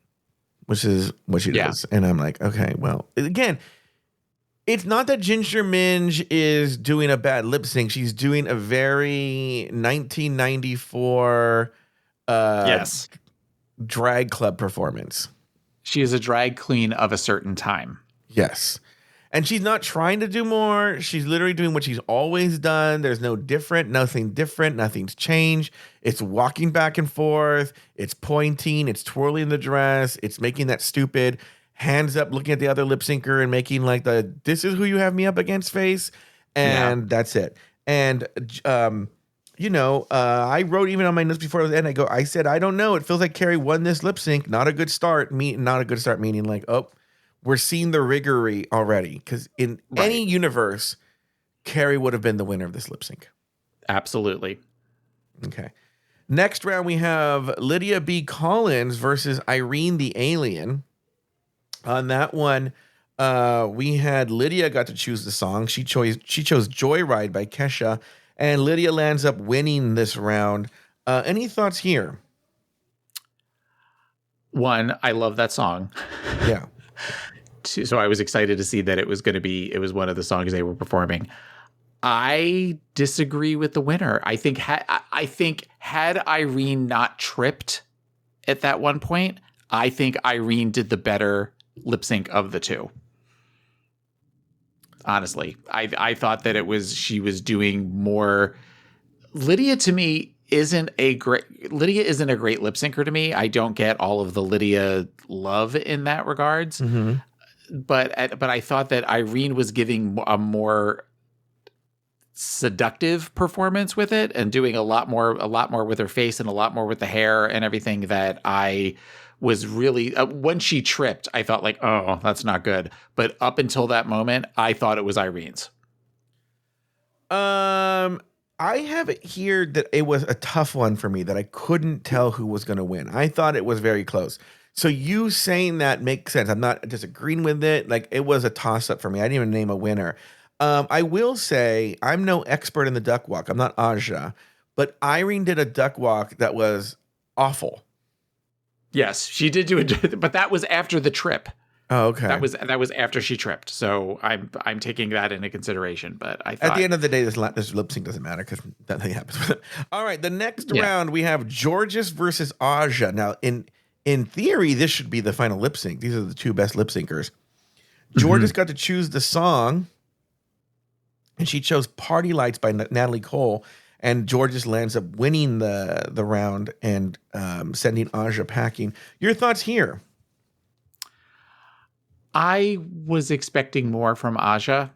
which is what she does. And I'm like, okay, well, again, it's not that Ginger Minj is doing a bad lip sync. She's doing a very 1994 drag club performance. She is a drag queen of a certain time. Yes. And she's not trying to do more. She's literally doing what she's always done. There's nothing different. Nothing's changed. It's walking back and forth. It's pointing. It's twirling the dress. It's making that stupid hands up, looking at the other lip syncer and making like this is who you have me up against face. And that's it. And, I wrote even on my notes before the end, I said, I don't know. It feels like Carrie won this lip sync. Not a good start. Not a good start, meaning like, oh, we're seeing the riggery already. Because in any universe, Carrie would have been the winner of this lip sync. Absolutely. Okay. Next round, we have Lydia B. Collins versus Irene the Alien. On that one, we had Lydia got to choose the song. She chose Joyride by Kesha. And Lydia lands up winning this round. Any thoughts here? One, I love that song. Yeah. Two, so I was excited to see that it was one of the songs they were performing. I disagree with the winner. I think had Irene not tripped at that one point, I think Irene did the better lip sync of the two. Honestly, I thought that she was doing more. Lydia to me isn't a great lip syncer to me. I don't get all of the Lydia love in that regards. But I thought that Irene was giving a more seductive performance with it and doing a lot more with her face and a lot more with the hair and everything that I was really when she tripped, I thought like, oh, that's not good. But up until that moment, I thought it was Irene's. I have it here that it was a tough one for me that I couldn't tell who was going to win. I thought it was very close. So you saying that makes sense. I'm not disagreeing with it. Like it was a toss up for me. I didn't even name a winner. I will say I'm no expert in the duck walk. I'm not Aja, but Irene did a duck walk that was awful. Yes, she did do it, but that was after the trip. Oh, okay. That was after she tripped. So I'm taking that into consideration. But I thought at the end of the day, this lip sync doesn't matter because nothing happens with it. All right, the next round we have Georges versus Aja. Now, in theory, this should be the final lip sync. These are the two best lip syncers. Georges got to choose the song, and she chose "Party Lights" by Natalie Cole. And Georges lands up winning the round and sending Aja packing. Your thoughts here? I was expecting more from Aja.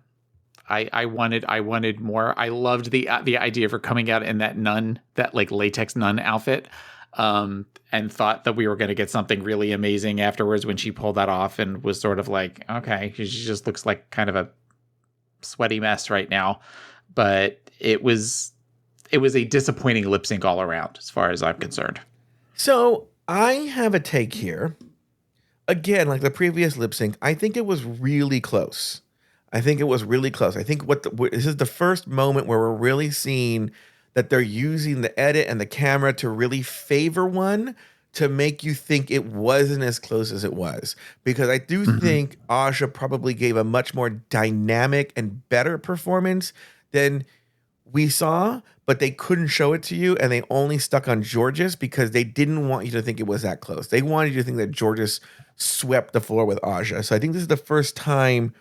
I wanted more. I loved the idea of her coming out in that like latex nun outfit, and thought that we were going to get something really amazing afterwards when she pulled that off and was sort of like, okay, she just looks like kind of a sweaty mess right now. but it was a disappointing lip sync all around, as far as I'm concerned. So I have a take here. Again, like the previous lip sync, I think it was really close. I think this is the first moment where we're really seeing that they're using the edit and the camera to really favor one to make you think it wasn't as close as it was. Because I do think Aja probably gave a much more dynamic and better performance than we saw, but they couldn't show it to you, and they only stuck on Georges because they didn't want you to think it was that close. They wanted you to think that Georges swept the floor with Aja. So I think this is the first time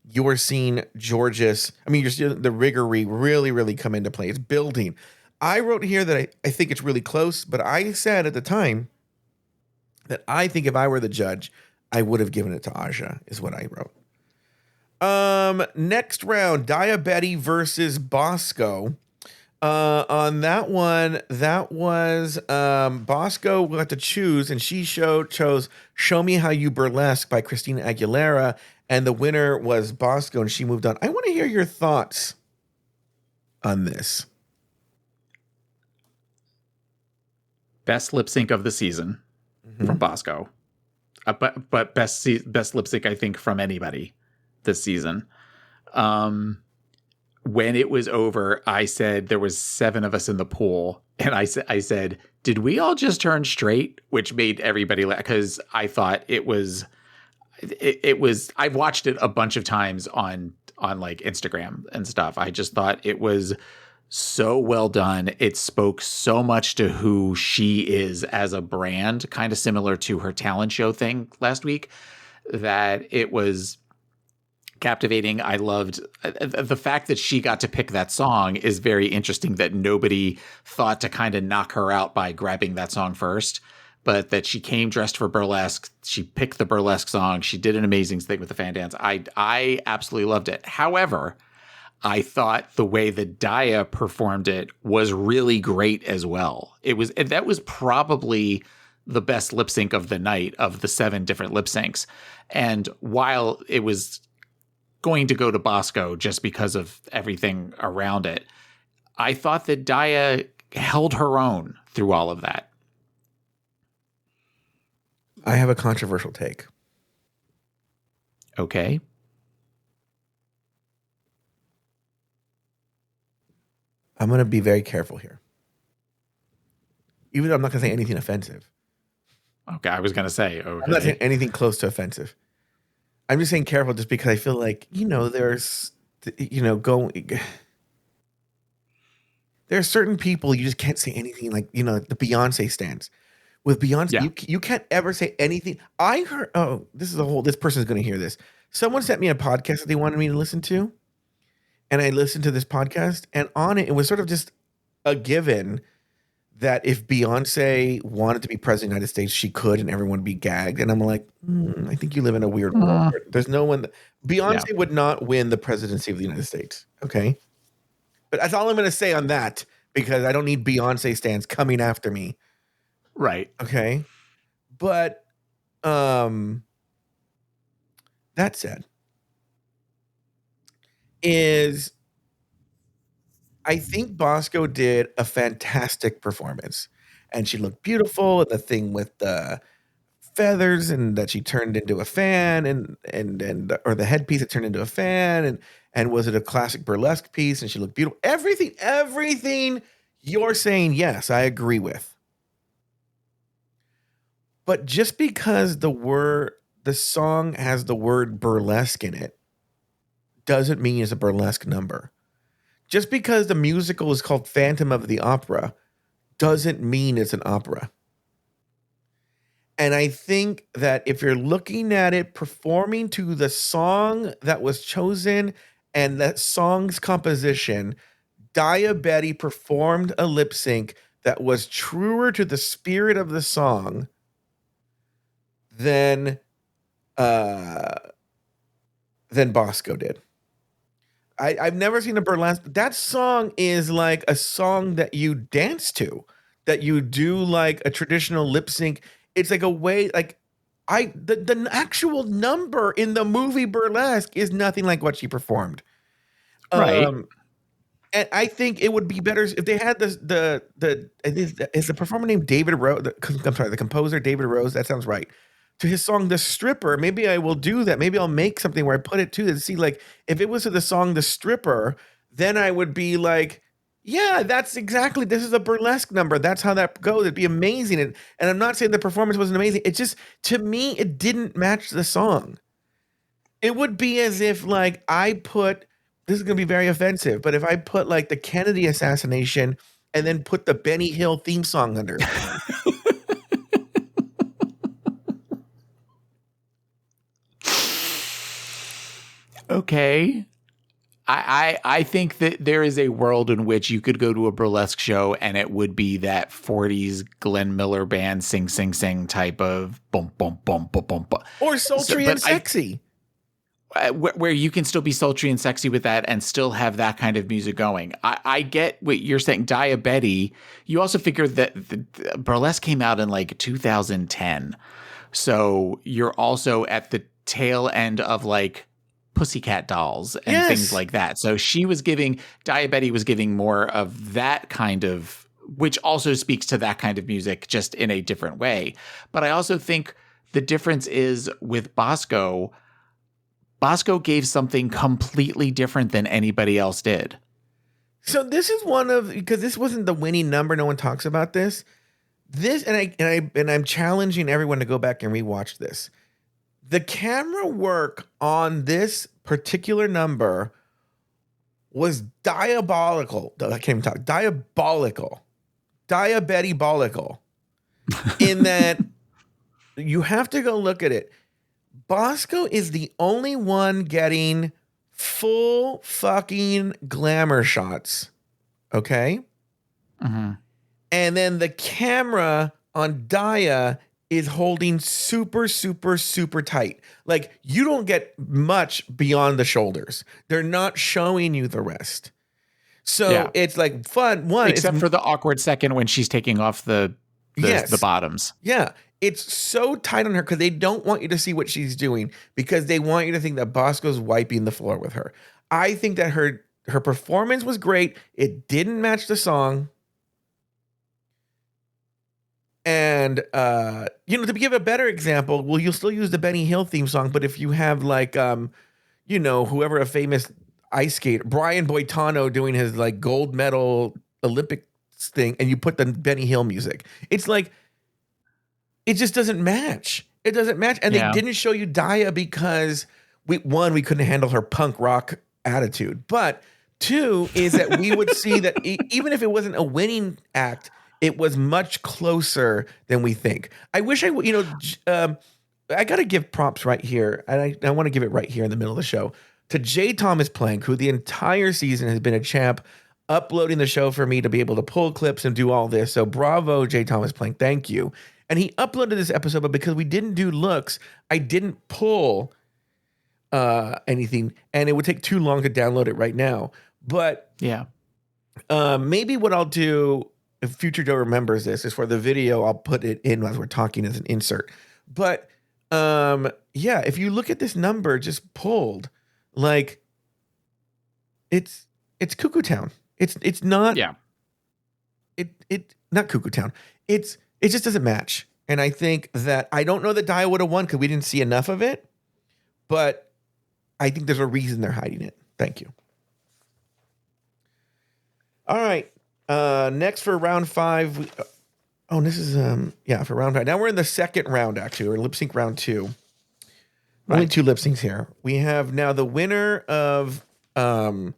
you're seeing Georges. I mean, you're seeing the rigory really, really come into play. It's building. I wrote here that I think it's really close, but I said at the time that I think if I were the judge, I would have given it to Aja, is what I wrote. Next round, Diabetti versus Bosco. On that one, that was Bosco got to choose, and she chose "Show Me How You Burlesque" by Christina Aguilera, and the winner was Bosco, and she moved on. I want to hear your thoughts on this. Best lip sync of the season from Bosco, but best lip sync I think from anybody this season. When it was over, I said there was 7 of us in the pool, and I said, did we all just turn straight? Which made everybody laugh, because I thought it was. I've watched it a bunch of times on like Instagram and stuff. I just thought it was so well done. It spoke so much to who she is as a brand, kind of similar to her talent show thing last week, that it was captivating. I loved the fact that she got to pick that song. Is very interesting that nobody thought to kind of knock her out by grabbing that song first, but that she came dressed for burlesque. She picked the burlesque song. She did an amazing thing with the fan dance. I absolutely loved it. However, I thought the way that Daya performed it was really great as well. That was probably the best lip sync of the night, of the 7 different lip syncs. And while it was going to go to Bosco just because of everything around it, I thought that Daya held her own through all of that. I have a controversial take. Okay. I'm going to be very careful here. Even though I'm not going to say anything offensive. Okay, I was going to say, okay. I'm not saying anything close to offensive. I'm just saying careful just because I feel like, there's, there are certain people you just can't say anything like, the Beyonce stance. With Beyonce, you can't ever say anything. I heard, this person's going to hear this. Someone sent me a podcast that they wanted me to listen to. And I listened to this podcast, and on it was sort of just a given that if Beyonce wanted to be president of the United States, she could, and everyone would be gagged. And I'm like, I think you live in a weird world. There's no one. Beyonce would not win the presidency of the United States. Okay. But that's all I'm going to say on that, because I don't need Beyonce stans coming after me. Right. Okay. But that said, I think Bosco did a fantastic performance, and she looked beautiful. And the thing with the feathers, and that she turned into a fan, or the headpiece that turned into a fan, and was it a classic burlesque piece? And she looked beautiful. Everything you're saying, yes, I agree with. But just because the song has the word burlesque in it doesn't mean it's a burlesque number. Just because the musical is called Phantom of the Opera doesn't mean it's an opera. And I think that if you're looking at it performing to the song that was chosen and that song's composition, Diabetti performed a lip sync that was truer to the spirit of the song than Bosco did. I've never seen a burlesque. That song is like a song that you dance to, that you do like a traditional lip sync. It's like a way, like the actual number in the movie Burlesque is nothing like what she performed. Right. And I think it would be better if they had is the performer named David Rose. I'm sorry, the composer David Rose. That sounds right. To his song "The Stripper," maybe I will do that. Maybe I'll make something where I put it to see, like, if it was to the song "The Stripper," then I would be like, yeah, that's exactly. This is a burlesque number. That's how that goes. It'd be amazing. And I'm not saying the performance wasn't amazing. It just, to me, it didn't match the song. It would be as if, like, this is going to be very offensive, but if I put, like, the Kennedy assassination and then put the Benny Hill theme song under it. Okay. I think that there is a world in which you could go to a burlesque show and it would be that 40s Glenn Miller band sing type of boom, boom, boom, boom, boom, boom. Or sultry and sexy. Where you can still be sultry and sexy with that and still have that kind of music going. I get what you're saying. Diabetes. You also figure that the burlesque came out in like 2010. So you're also at the tail end of like Pussycat Dolls and things like that. So Diabetes was giving more of that kind of, which also speaks to that kind of music just in a different way. But I also think the difference is with Bosco gave something completely different than anybody else did. So this is because this wasn't the winning number. No one talks about this. I'm challenging everyone to go back and rewatch this. The camera work on this particular number was diabolical. I can't even talk. Diabolical. Diabetical. In that you have to go look at it. Bosco is the only one getting full fucking glamour shots. Okay? Mm-hmm. And then the camera on Dia is holding super, super, super tight. Like, you don't get much beyond the shoulders. They're not showing you the rest. So it's like fun. Except for the awkward second when she's taking off the bottoms. Yeah. It's so tight on her because they don't want you to see what she's doing because they want you to think that Bosco's wiping the floor with her. I think that her performance was great. It didn't match the song. And, to give a better example, well, you'll still use the Benny Hill theme song, but if you have like, whoever a famous ice skater, Brian Boitano doing his like gold medal Olympics thing, and you put the Benny Hill music, it's like, it just doesn't match. It doesn't match. And they didn't show you Dia because we couldn't handle her punk rock attitude. But two is that we would see that even if it wasn't a winning act, it was much closer than we think. I wish I got to give props right here. And I want to give it right here in the middle of the show to J. Thomas Plank, who the entire season has been a champ, uploading the show for me to be able to pull clips and do all this. So bravo, J. Thomas Plank. Thank you. And he uploaded this episode, but because we didn't do looks, I didn't pull anything, and it would take too long to download it right now. But maybe what I'll do, if Future Joe remembers this, is for the video, I'll put it in as we're talking as an insert. But if you look at this number just pulled, like it's Cuckoo Town. It's not not Cuckoo Town. It just doesn't match. And I think that I don't know that Dia would have won because we didn't see enough of it, but I think there's a reason they're hiding it. Thank you. All right. Next for round 5. This is for round 5. Now we're in the second round, actually, or lip sync round 2. Right. Only 2 lip syncs here. We have now the winner of Bosco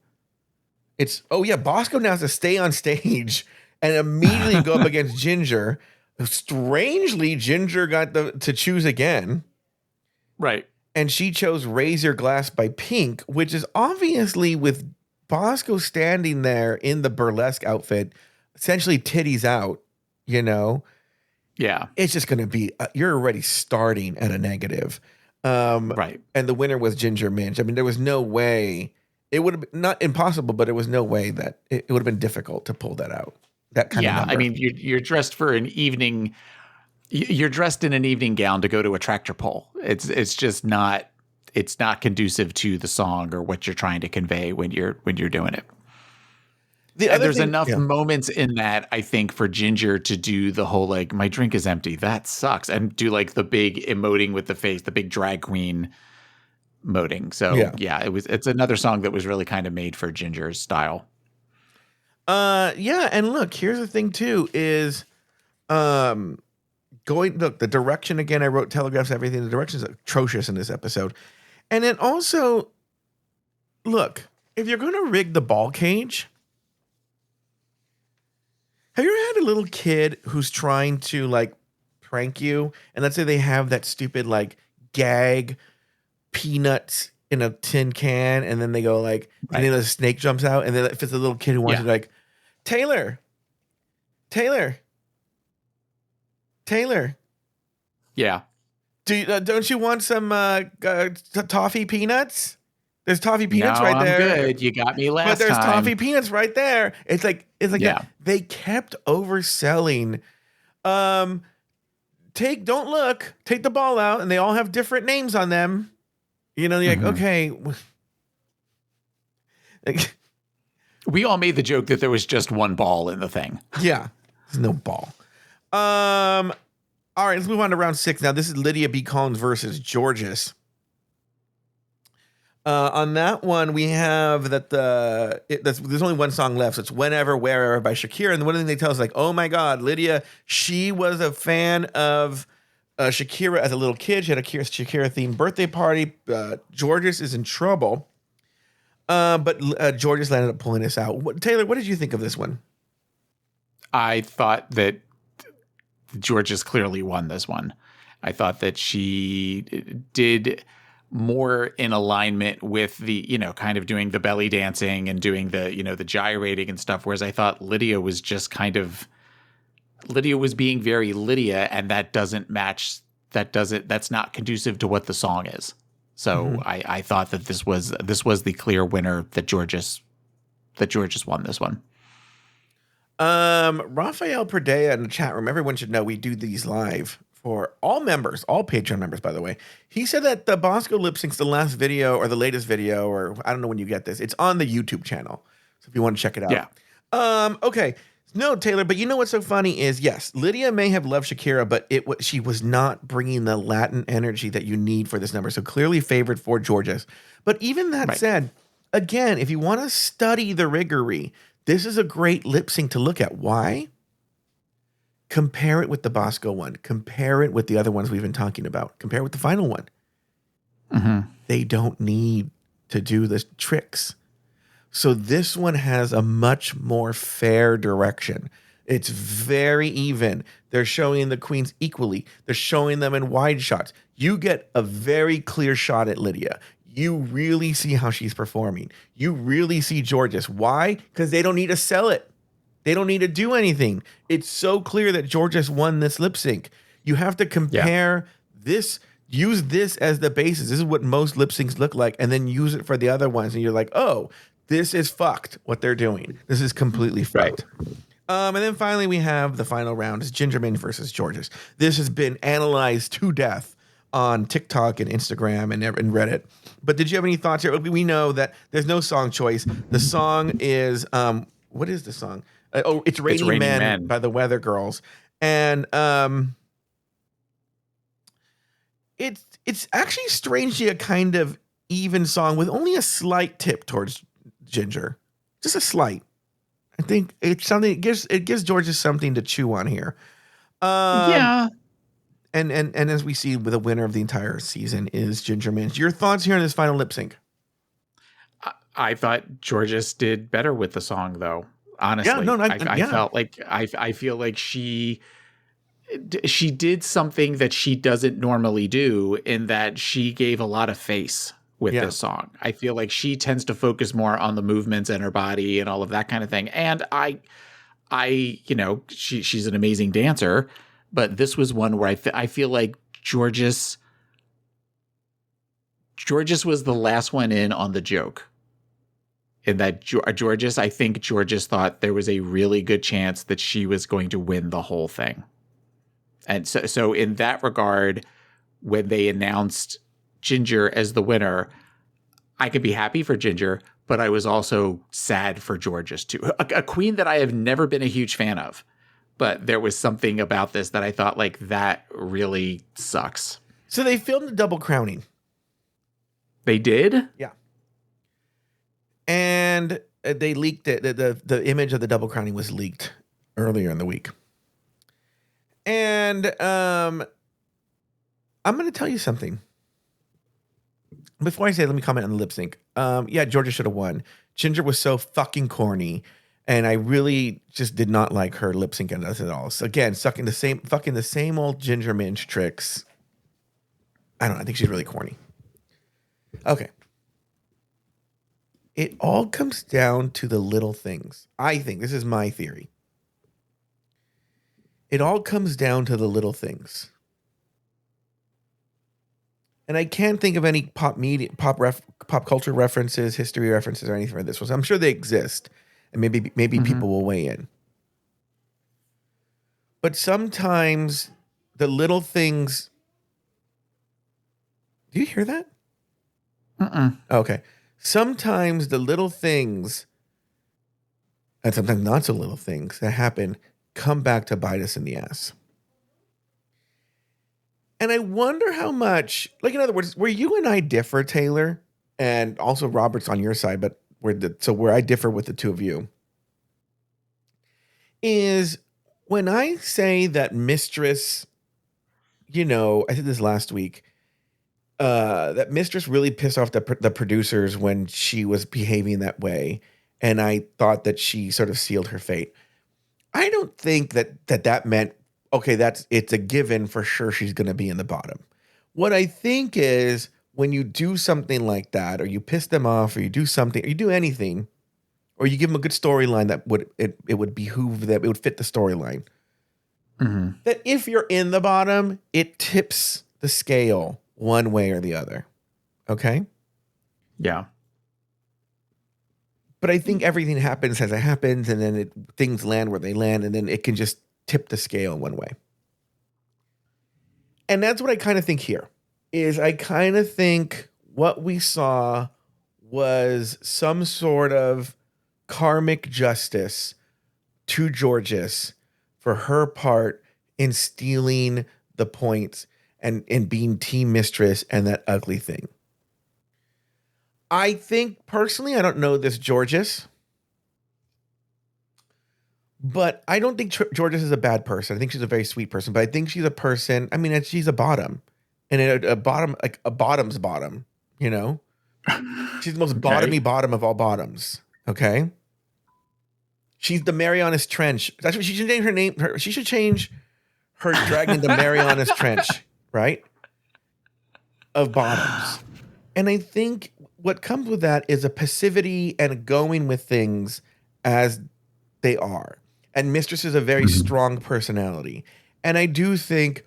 now has to stay on stage and immediately go up against Ginger. Strangely, Ginger got to choose again. Right. And she chose Raise Your Glass by Pink, which is obviously with Bosco standing there in the burlesque outfit, essentially titties out, Yeah. It's just going to be, you're already starting at a negative. Right. And the winner was Ginger Minch. I mean, there was no way, it would have been, not impossible, but it was no way that it would have been difficult to pull that out. That kind of number. I mean, you're dressed for an evening. You're dressed in an evening gown to go to a tractor pull. It's just not. It's not conducive to the song or what you're trying to convey when you're doing it. There's enough moments in that, I think, for Ginger to do the whole like, my drink is empty, that sucks, and do like the big emoting with the face, the big drag queen emoting. So it's another song that was really kind of made for Ginger's style. And look, here's the thing too is the direction again, I wrote telegraphs everything. The direction is atrocious in this episode. And then also, look, if you're going to rig the ball cage, have you ever had a little kid who's trying to like prank you? And let's say they have that stupid like gag peanuts in a tin can, and then they go like, and then the snake jumps out, and then if it's a little kid who wants to like, Taylor. Yeah. Don't you want some toffee peanuts? There's toffee peanuts no, right there. I'm good. You got me last time. But there's toffee peanuts right there. It's like that. They kept overselling. Don't look. Take the ball out, and they all have different names on them. You know, you're like, okay. Like, we all made the joke that there was just one ball in the thing. Yeah, there's no ball. All right, let's move on to round 6. Now, this is Lydia B. Collins versus Georges. On that one, we have that there's only one song left. So it's Whenever, Wherever by Shakira. And the one thing they tell us, like, oh my God, Lydia, she was a fan of Shakira as a little kid. She had a Shakira-themed birthday party. Georges is in trouble. But Georges ended up pulling this out. Taylor, what did you think of this one? I thought that Georges clearly won this one. I thought that she did more in alignment with the, kind of doing the belly dancing and doing the, the gyrating and stuff. Whereas I thought Lydia was just Lydia was being very Lydia, and that doesn't match. That's not conducive to what the song is. So I thought that this was the clear winner, that Georges won this one. Rafael Perdea in the chat room. Everyone should know we do these live for all members, all Patreon members, by the way. He said that the Bosco lip syncs the last video or the latest video, or I don't know when you get this. It's on the YouTube channel. So if you want to check it out. Yeah. Okay. No, Taylor, but you know what's so funny is, yes, Lydia may have loved Shakira, but she was not bringing the Latin energy that you need for this number. So clearly favored for Georges. But even that said, again, if you want to study the riggery, this is a great lip sync to look at. Why? Compare it with the Bosco one. Compare it with the other ones we've been talking about. Compare it with the final one. They don't need to do the tricks. So this one has a much more fair direction. It's very even. They're showing the queens equally. They're showing them in wide shots. You get a very clear shot at Lydia. You really see how she's performing. You really see Georges. Why? Because they don't need to sell it. They don't need to do anything. It's so clear that Georges won this lip sync. You have to compare this, use this as the basis. This is what most lip syncs look like, and then use it for the other ones. And you're like, oh, this is fucked, what they're doing. This is completely fucked. And then finally, we have the final round is Gingerman versus Georges. This has been analyzed to death on TikTok and Instagram and Reddit. But did you have any thoughts here? We know that there's no song choice. The song is, what is the song? It's Raining Men by the Weather Girls. And it's actually strangely a kind of even song with only a slight tip towards Ginger. Just a slight. I think it's something, it gives Georges something to chew on here. And as we see, with the winner of the entire season is Ginger Minj. Your thoughts here on this final lip sync? I thought Georges did better with the song, though. Honestly, I felt like I feel like she did something that she doesn't normally do, in that she gave a lot of face with this song. I feel like she tends to focus more on the movements and her body and all of that kind of thing. And she's an amazing dancer, but this was one where I feel like Georges was the last one in on the joke. In that I think Georges thought there was a really good chance that she was going to win the whole thing. And so in that regard, when they announced Ginger as the winner, I could be happy for Ginger, but I was also sad for Georges too. A queen that I have never been a huge fan of, but there was something about this that I thought like that really sucks. So they filmed the double crowning. They did? Yeah. And they leaked it. The image of the double crowning was leaked earlier in the week. And I'm going to tell you something. Before I say it, let me comment on the lip sync. Yeah, Georgia should have won. Ginger was so fucking corny, and I really just did not like her lip sync at all. So again, fucking the same old Ginger Minch tricks. I don't know. I think she's really corny. Okay. It all comes down to the little things. I think this is my theory. It all comes down to the little things. And I can't think of any pop culture references, history references, or anything for this one. So I'm sure they exist, and maybe people will weigh in. But sometimes the little things. Do you hear that? Okay. Sometimes the little things, and sometimes not so little things that happen, come back to bite us in the ass. And I wonder how much, like, in other words, where you and I differ, Taylor, and also Robert's on your side, but where I differ with the two of you, is when I say that Mistress, I said this last week, that Mistress really pissed off the producers when she was behaving that way, and I thought that she sort of sealed her fate. I don't think that meant, okay, it's a given for sure she's going to be in the bottom. What I think is when you do something like that, or you piss them off, or you do something, or you do anything, or you give them a good storyline that it would behoove them, it would fit the storyline. Mm-hmm. That if you're in the bottom, it tips the scale one way or the other. Okay? Yeah. But I think everything happens as it happens, and then things land where they land, and then it can just tip the scale one way. And that's what I kind of think here, is I kind of think what we saw was some sort of karmic justice to Georges for her part in stealing the points and in being team mistress and that ugly thing. I think personally, I don't know this Georges, but I don't think Georges is a bad person. I think she's a very sweet person, but I think she's a person. I mean, she's a bottom, and a bottom, like a bottom's bottom. She's the most bottomy bottom of all bottoms. Okay, she's the Marianas Trench. That's what she should name her name. She should change her dragon to Marianas Trench, right? Of bottoms, and I think what comes with that is a passivity and going with things as they are. And Mistress is a very strong personality. And I do think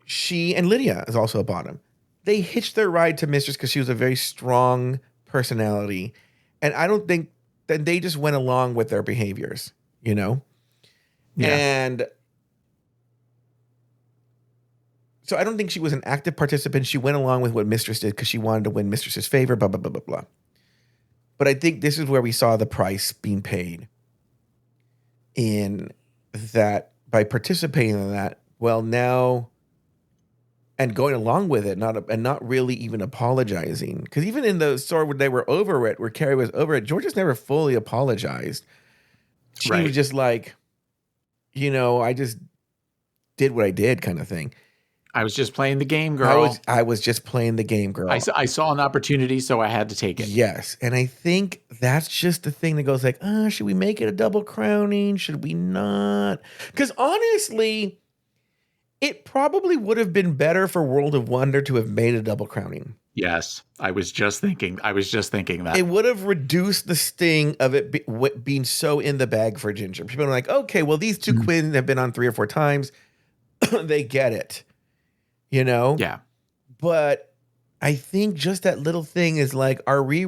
she and Lydia is also a bottom. They hitched their ride to Mistress because she was a very strong personality. And I don't think that they just went along with their behaviors, Yeah. And so I don't think she was an active participant. She went along with what Mistress did because she wanted to win Mistress's favor, blah, blah, blah, blah, blah. But I think this is where we saw the price being paid. In that, by participating in that, well, now, and going along with it, not really even apologizing, because even in the story where they were over it, where Carrie was over it, Georges never fully apologized. She was just like, I just did what I did, kind of thing. I was just playing the game, girl. I was just playing the game, girl. I saw an opportunity, so I had to take it. Yes. And I think that's just the thing that goes like, should we make it a double crowning? Should we not? Because honestly, it probably would have been better for World of Wonder to have made a double crowning. Yes. I was just thinking that. It would have reduced the sting of it being so in the bag for Ginger. People are like, okay, well, these two queens have been on 3 or 4 times. They get it. Yeah. But I think just that little thing is like, are we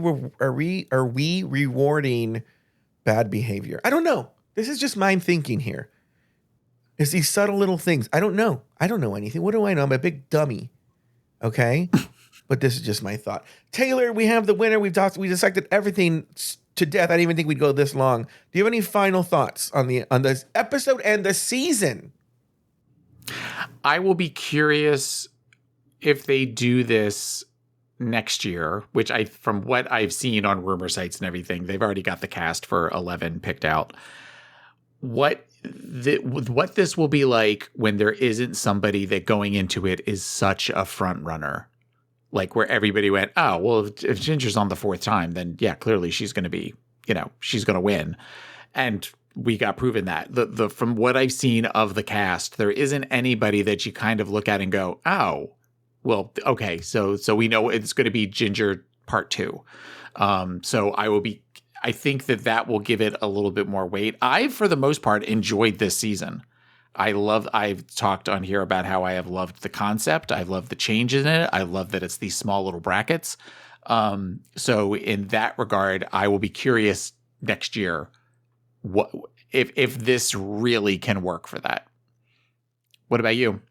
rewarding bad behavior? I don't know. This is just my thinking here. It's these subtle little things. I don't know anything. What do I know? I'm a big dummy. Okay. but this is just my thought. Taylor, we have the winner. We dissected everything to death. I didn't even think we'd go this long. Do you have any final thoughts on this episode and the season? I will be curious if they do this next year, which from what I've seen on rumor sites and everything, they've already got the cast for 11 picked out. What this will be like when there isn't somebody that going into it is such a front runner, like where everybody went, oh, well, if Ginger's on the fourth time, then yeah, clearly she's going to be, she's going to win. And we got proven that from what I've seen of the cast, there isn't anybody that you kind of look at and go, oh, well, okay. So we know it's going to be Ginger part 2. So I think that will give it a little bit more weight. I, for the most part, enjoyed this season. I've talked on here about how I have loved the concept. I love the change in it. I love that it's these small little brackets. So in that regard, I will be curious next year what if this really can work for that. What about you?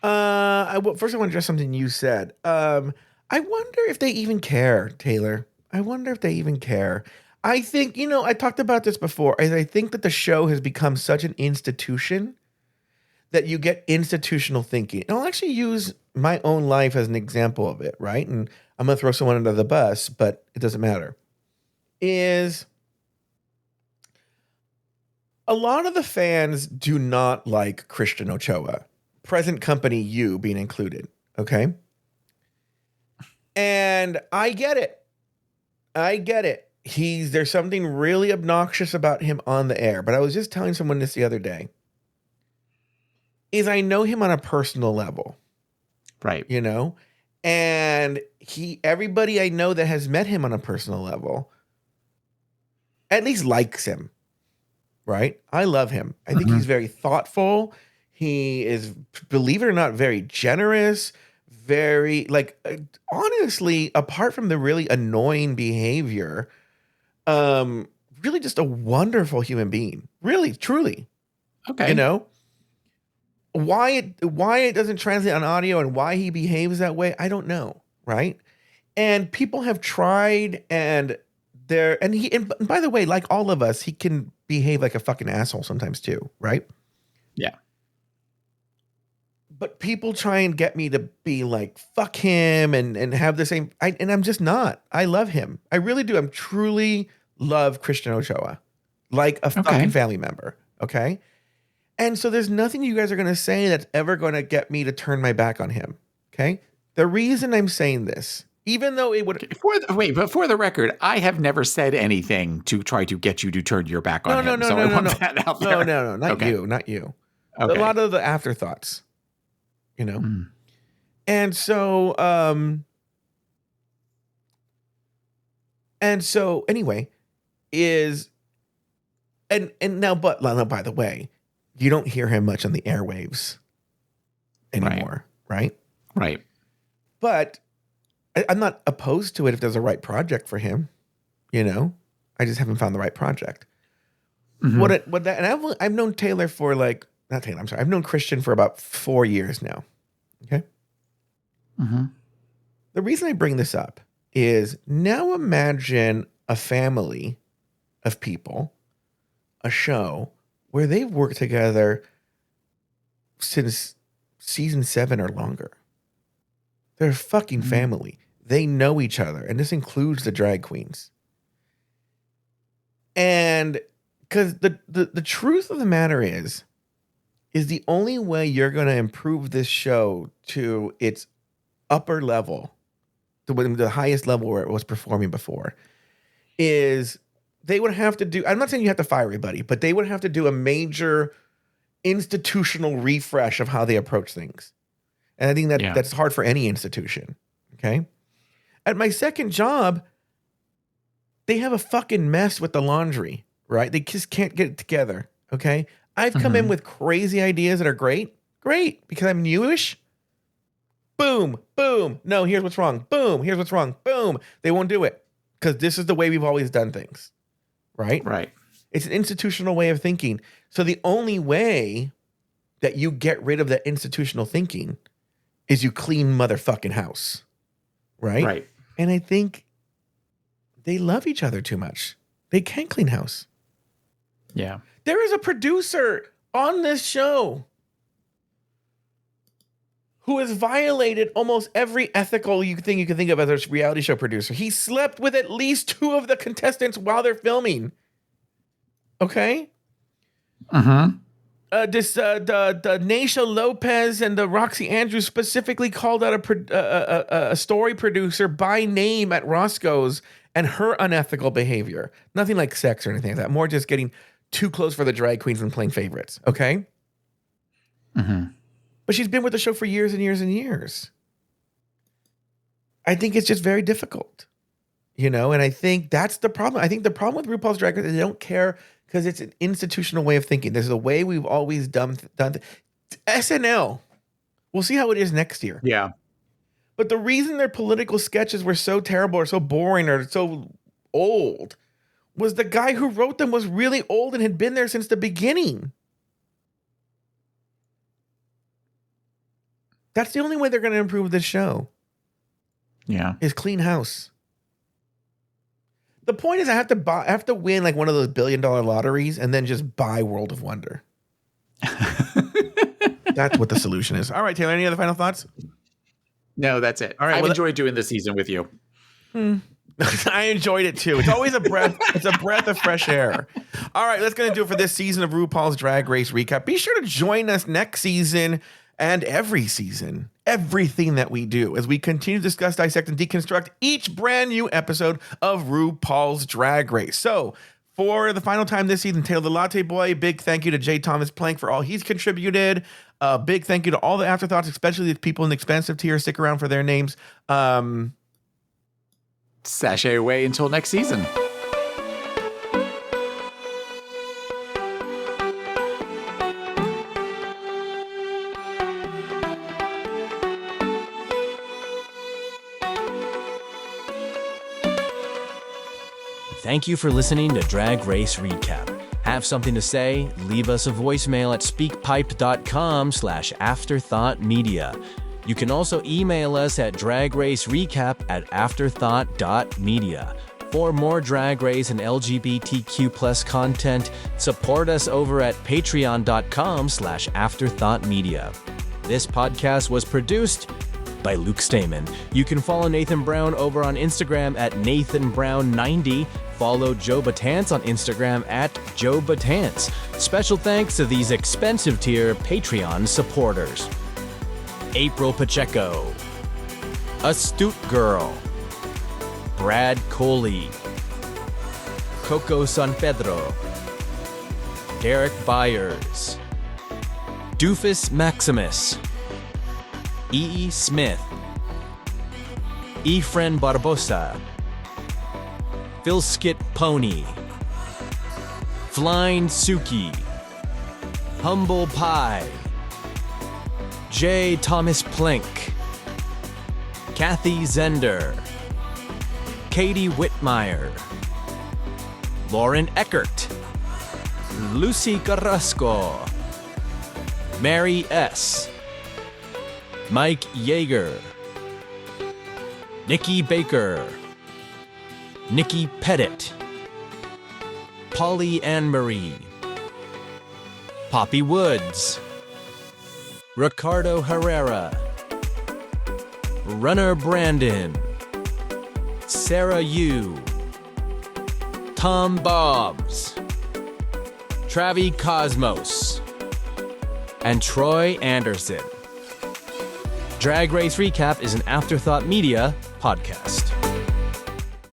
First I want to address something you said. I wonder if they even care, Taylor. I wonder if they even care. I think, I talked about this before. I think that the show has become such an institution that you get institutional thinking. And I'll actually use my own life as an example of it, right? And I'm going to throw someone under the bus, but it doesn't matter. Is a lot of the fans do not like Christian Ochoa. Present company, you being included, okay? And I get it. There's something really obnoxious about him on the air. But I was just telling someone this the other day. Is I know him on a personal level. Right. And everybody I know that has met him on a personal level at least likes him. Right? I love him. I think he's very thoughtful. He is, believe it or not, very generous. Very, honestly, apart from the really annoying behavior, really just a wonderful human being. Really, truly. Okay. Why it doesn't translate on audio and why he behaves that way, I don't know, right? And people have tried, and by the way, like all of us, he can behave like a fucking asshole sometimes too, right? Yeah. But people try and get me to be like, fuck him and have the same, and I'm just not. I love him. I really do. I'm truly love Christian Ochoa like a fucking family member. Okay. And so there's nothing you guys are going to say that's ever going to get me to turn my back on him. Okay. The reason I'm saying this, even though it would... But for the record, I have never said anything to try to get you to turn your back on him. No, I want that out there. No, not you. Okay. A lot of the afterthoughts, And so anyway, now, by the way, you don't hear him much on the airwaves anymore, right? Right. But I'm not opposed to it if there's a right project for him. I just haven't found the right project. And I've known Taylor for I've known Christian for about 4 years now. Okay. Mm-hmm. The reason I bring this up is now imagine a family of people, a show where they've worked together since season 7 or longer. They're a fucking family. They know each other. And this includes the drag queens. And because the truth of the matter is the only way you're going to improve this show to its upper level, to the highest level where it was performing before, is they would have to do, I'm not saying you have to fire everybody, but they would have to do a major institutional refresh of how they approach things. And I think that's hard for any institution. Okay. At my second job, they have a fucking mess with the laundry, right? They just can't get it together. Okay. I've come in with crazy ideas that are great, because I'm newish. Boom, boom. No, here's what's wrong. Boom, here's what's wrong. Boom. They won't do it because this is the way we've always done things. Right? Right. It's an institutional way of thinking. So the only way that you get rid of that institutional thinking is you clean motherfucking house. Right? Right. And I think they love each other too much. They can't clean house. Yeah. There is a producer on this show who has violated almost every ethical thing you can think of as a reality show producer. He slept with at least 2 of the contestants while they're filming. Okay? Mm-hmm. The Naisha Lopez and the Roxy Andrews specifically called out a story producer by name at Roscoe's and her unethical behavior. Nothing like sex or anything like that. More just getting too close for the drag queens and playing favorites. Okay? Mm-hmm. But she's been with the show for years and years and years. I think it's just very difficult, and I think that's the problem. I think the problem with RuPaul's Drag Race is they don't care because it's an institutional way of thinking. This is the way we've always done SNL. We'll see how it is next year. Yeah. But the reason their political sketches were so terrible or so boring or so old was the guy who wrote them was really old and had been there since the beginning. That's the only way they're going to improve this show. Yeah. Is clean house. The point is I have to win like one of those $1 billion lotteries and then just buy World of Wonder. That's what the solution is. All right, Taylor, any other final thoughts? No, that's it. All right, I've enjoyed doing this season with you. I enjoyed it too. It's always a breath. It's a breath of fresh air. All right, that's going to do it for this season of RuPaul's Drag Race Recap. Be sure to join us next season and every season, everything that we do as we continue to discuss, dissect, and deconstruct each brand new episode of RuPaul's Drag Race. So for the final time this season, Taylor the Latte Boy, big thank you to J. Thomas Plank for all he's contributed. Big thank you to all the afterthoughts, especially the people in the expensive tier. Stick around for their names. Sashay away until next season. Thank you for listening to Drag Race Recap. Have something to say? Leave us a voicemail at speakpipe.com/afterthoughtmedia. You can also email us at dragracerecap@afterthought.media. For more Drag Race and LGBTQ+ content, support us over at patreon.com/afterthoughtmedia. This podcast was produced by Luke Stamen. You can follow Nathan Brown over on Instagram at NathanBrown90. Follow Joe Batance on Instagram at Joe Batance. Special thanks to these expensive tier Patreon supporters. April Pacheco, Astute Girl, Brad Coley, Coco San Pedro, Derek Byers, Doofus Maximus, E. Smith, Efren Barbosa, Phil Skit Pony, Flying Suki, Humble Pie, J. Thomas Plank, Kathy Zender, Katie Whitmire, Lauren Eckert, Lucy Carrasco, Mary S., Mike Yeager, Nikki Baker, Nikki Pettit, Polly Anne-Marie, Poppy Woods, Ricardo Herrera, Runner Brandon, Sarah Yu, Tom Bobbs, Travi Cosmos, and Troy Anderson. Drag Race Recap is an Afterthought Media podcast.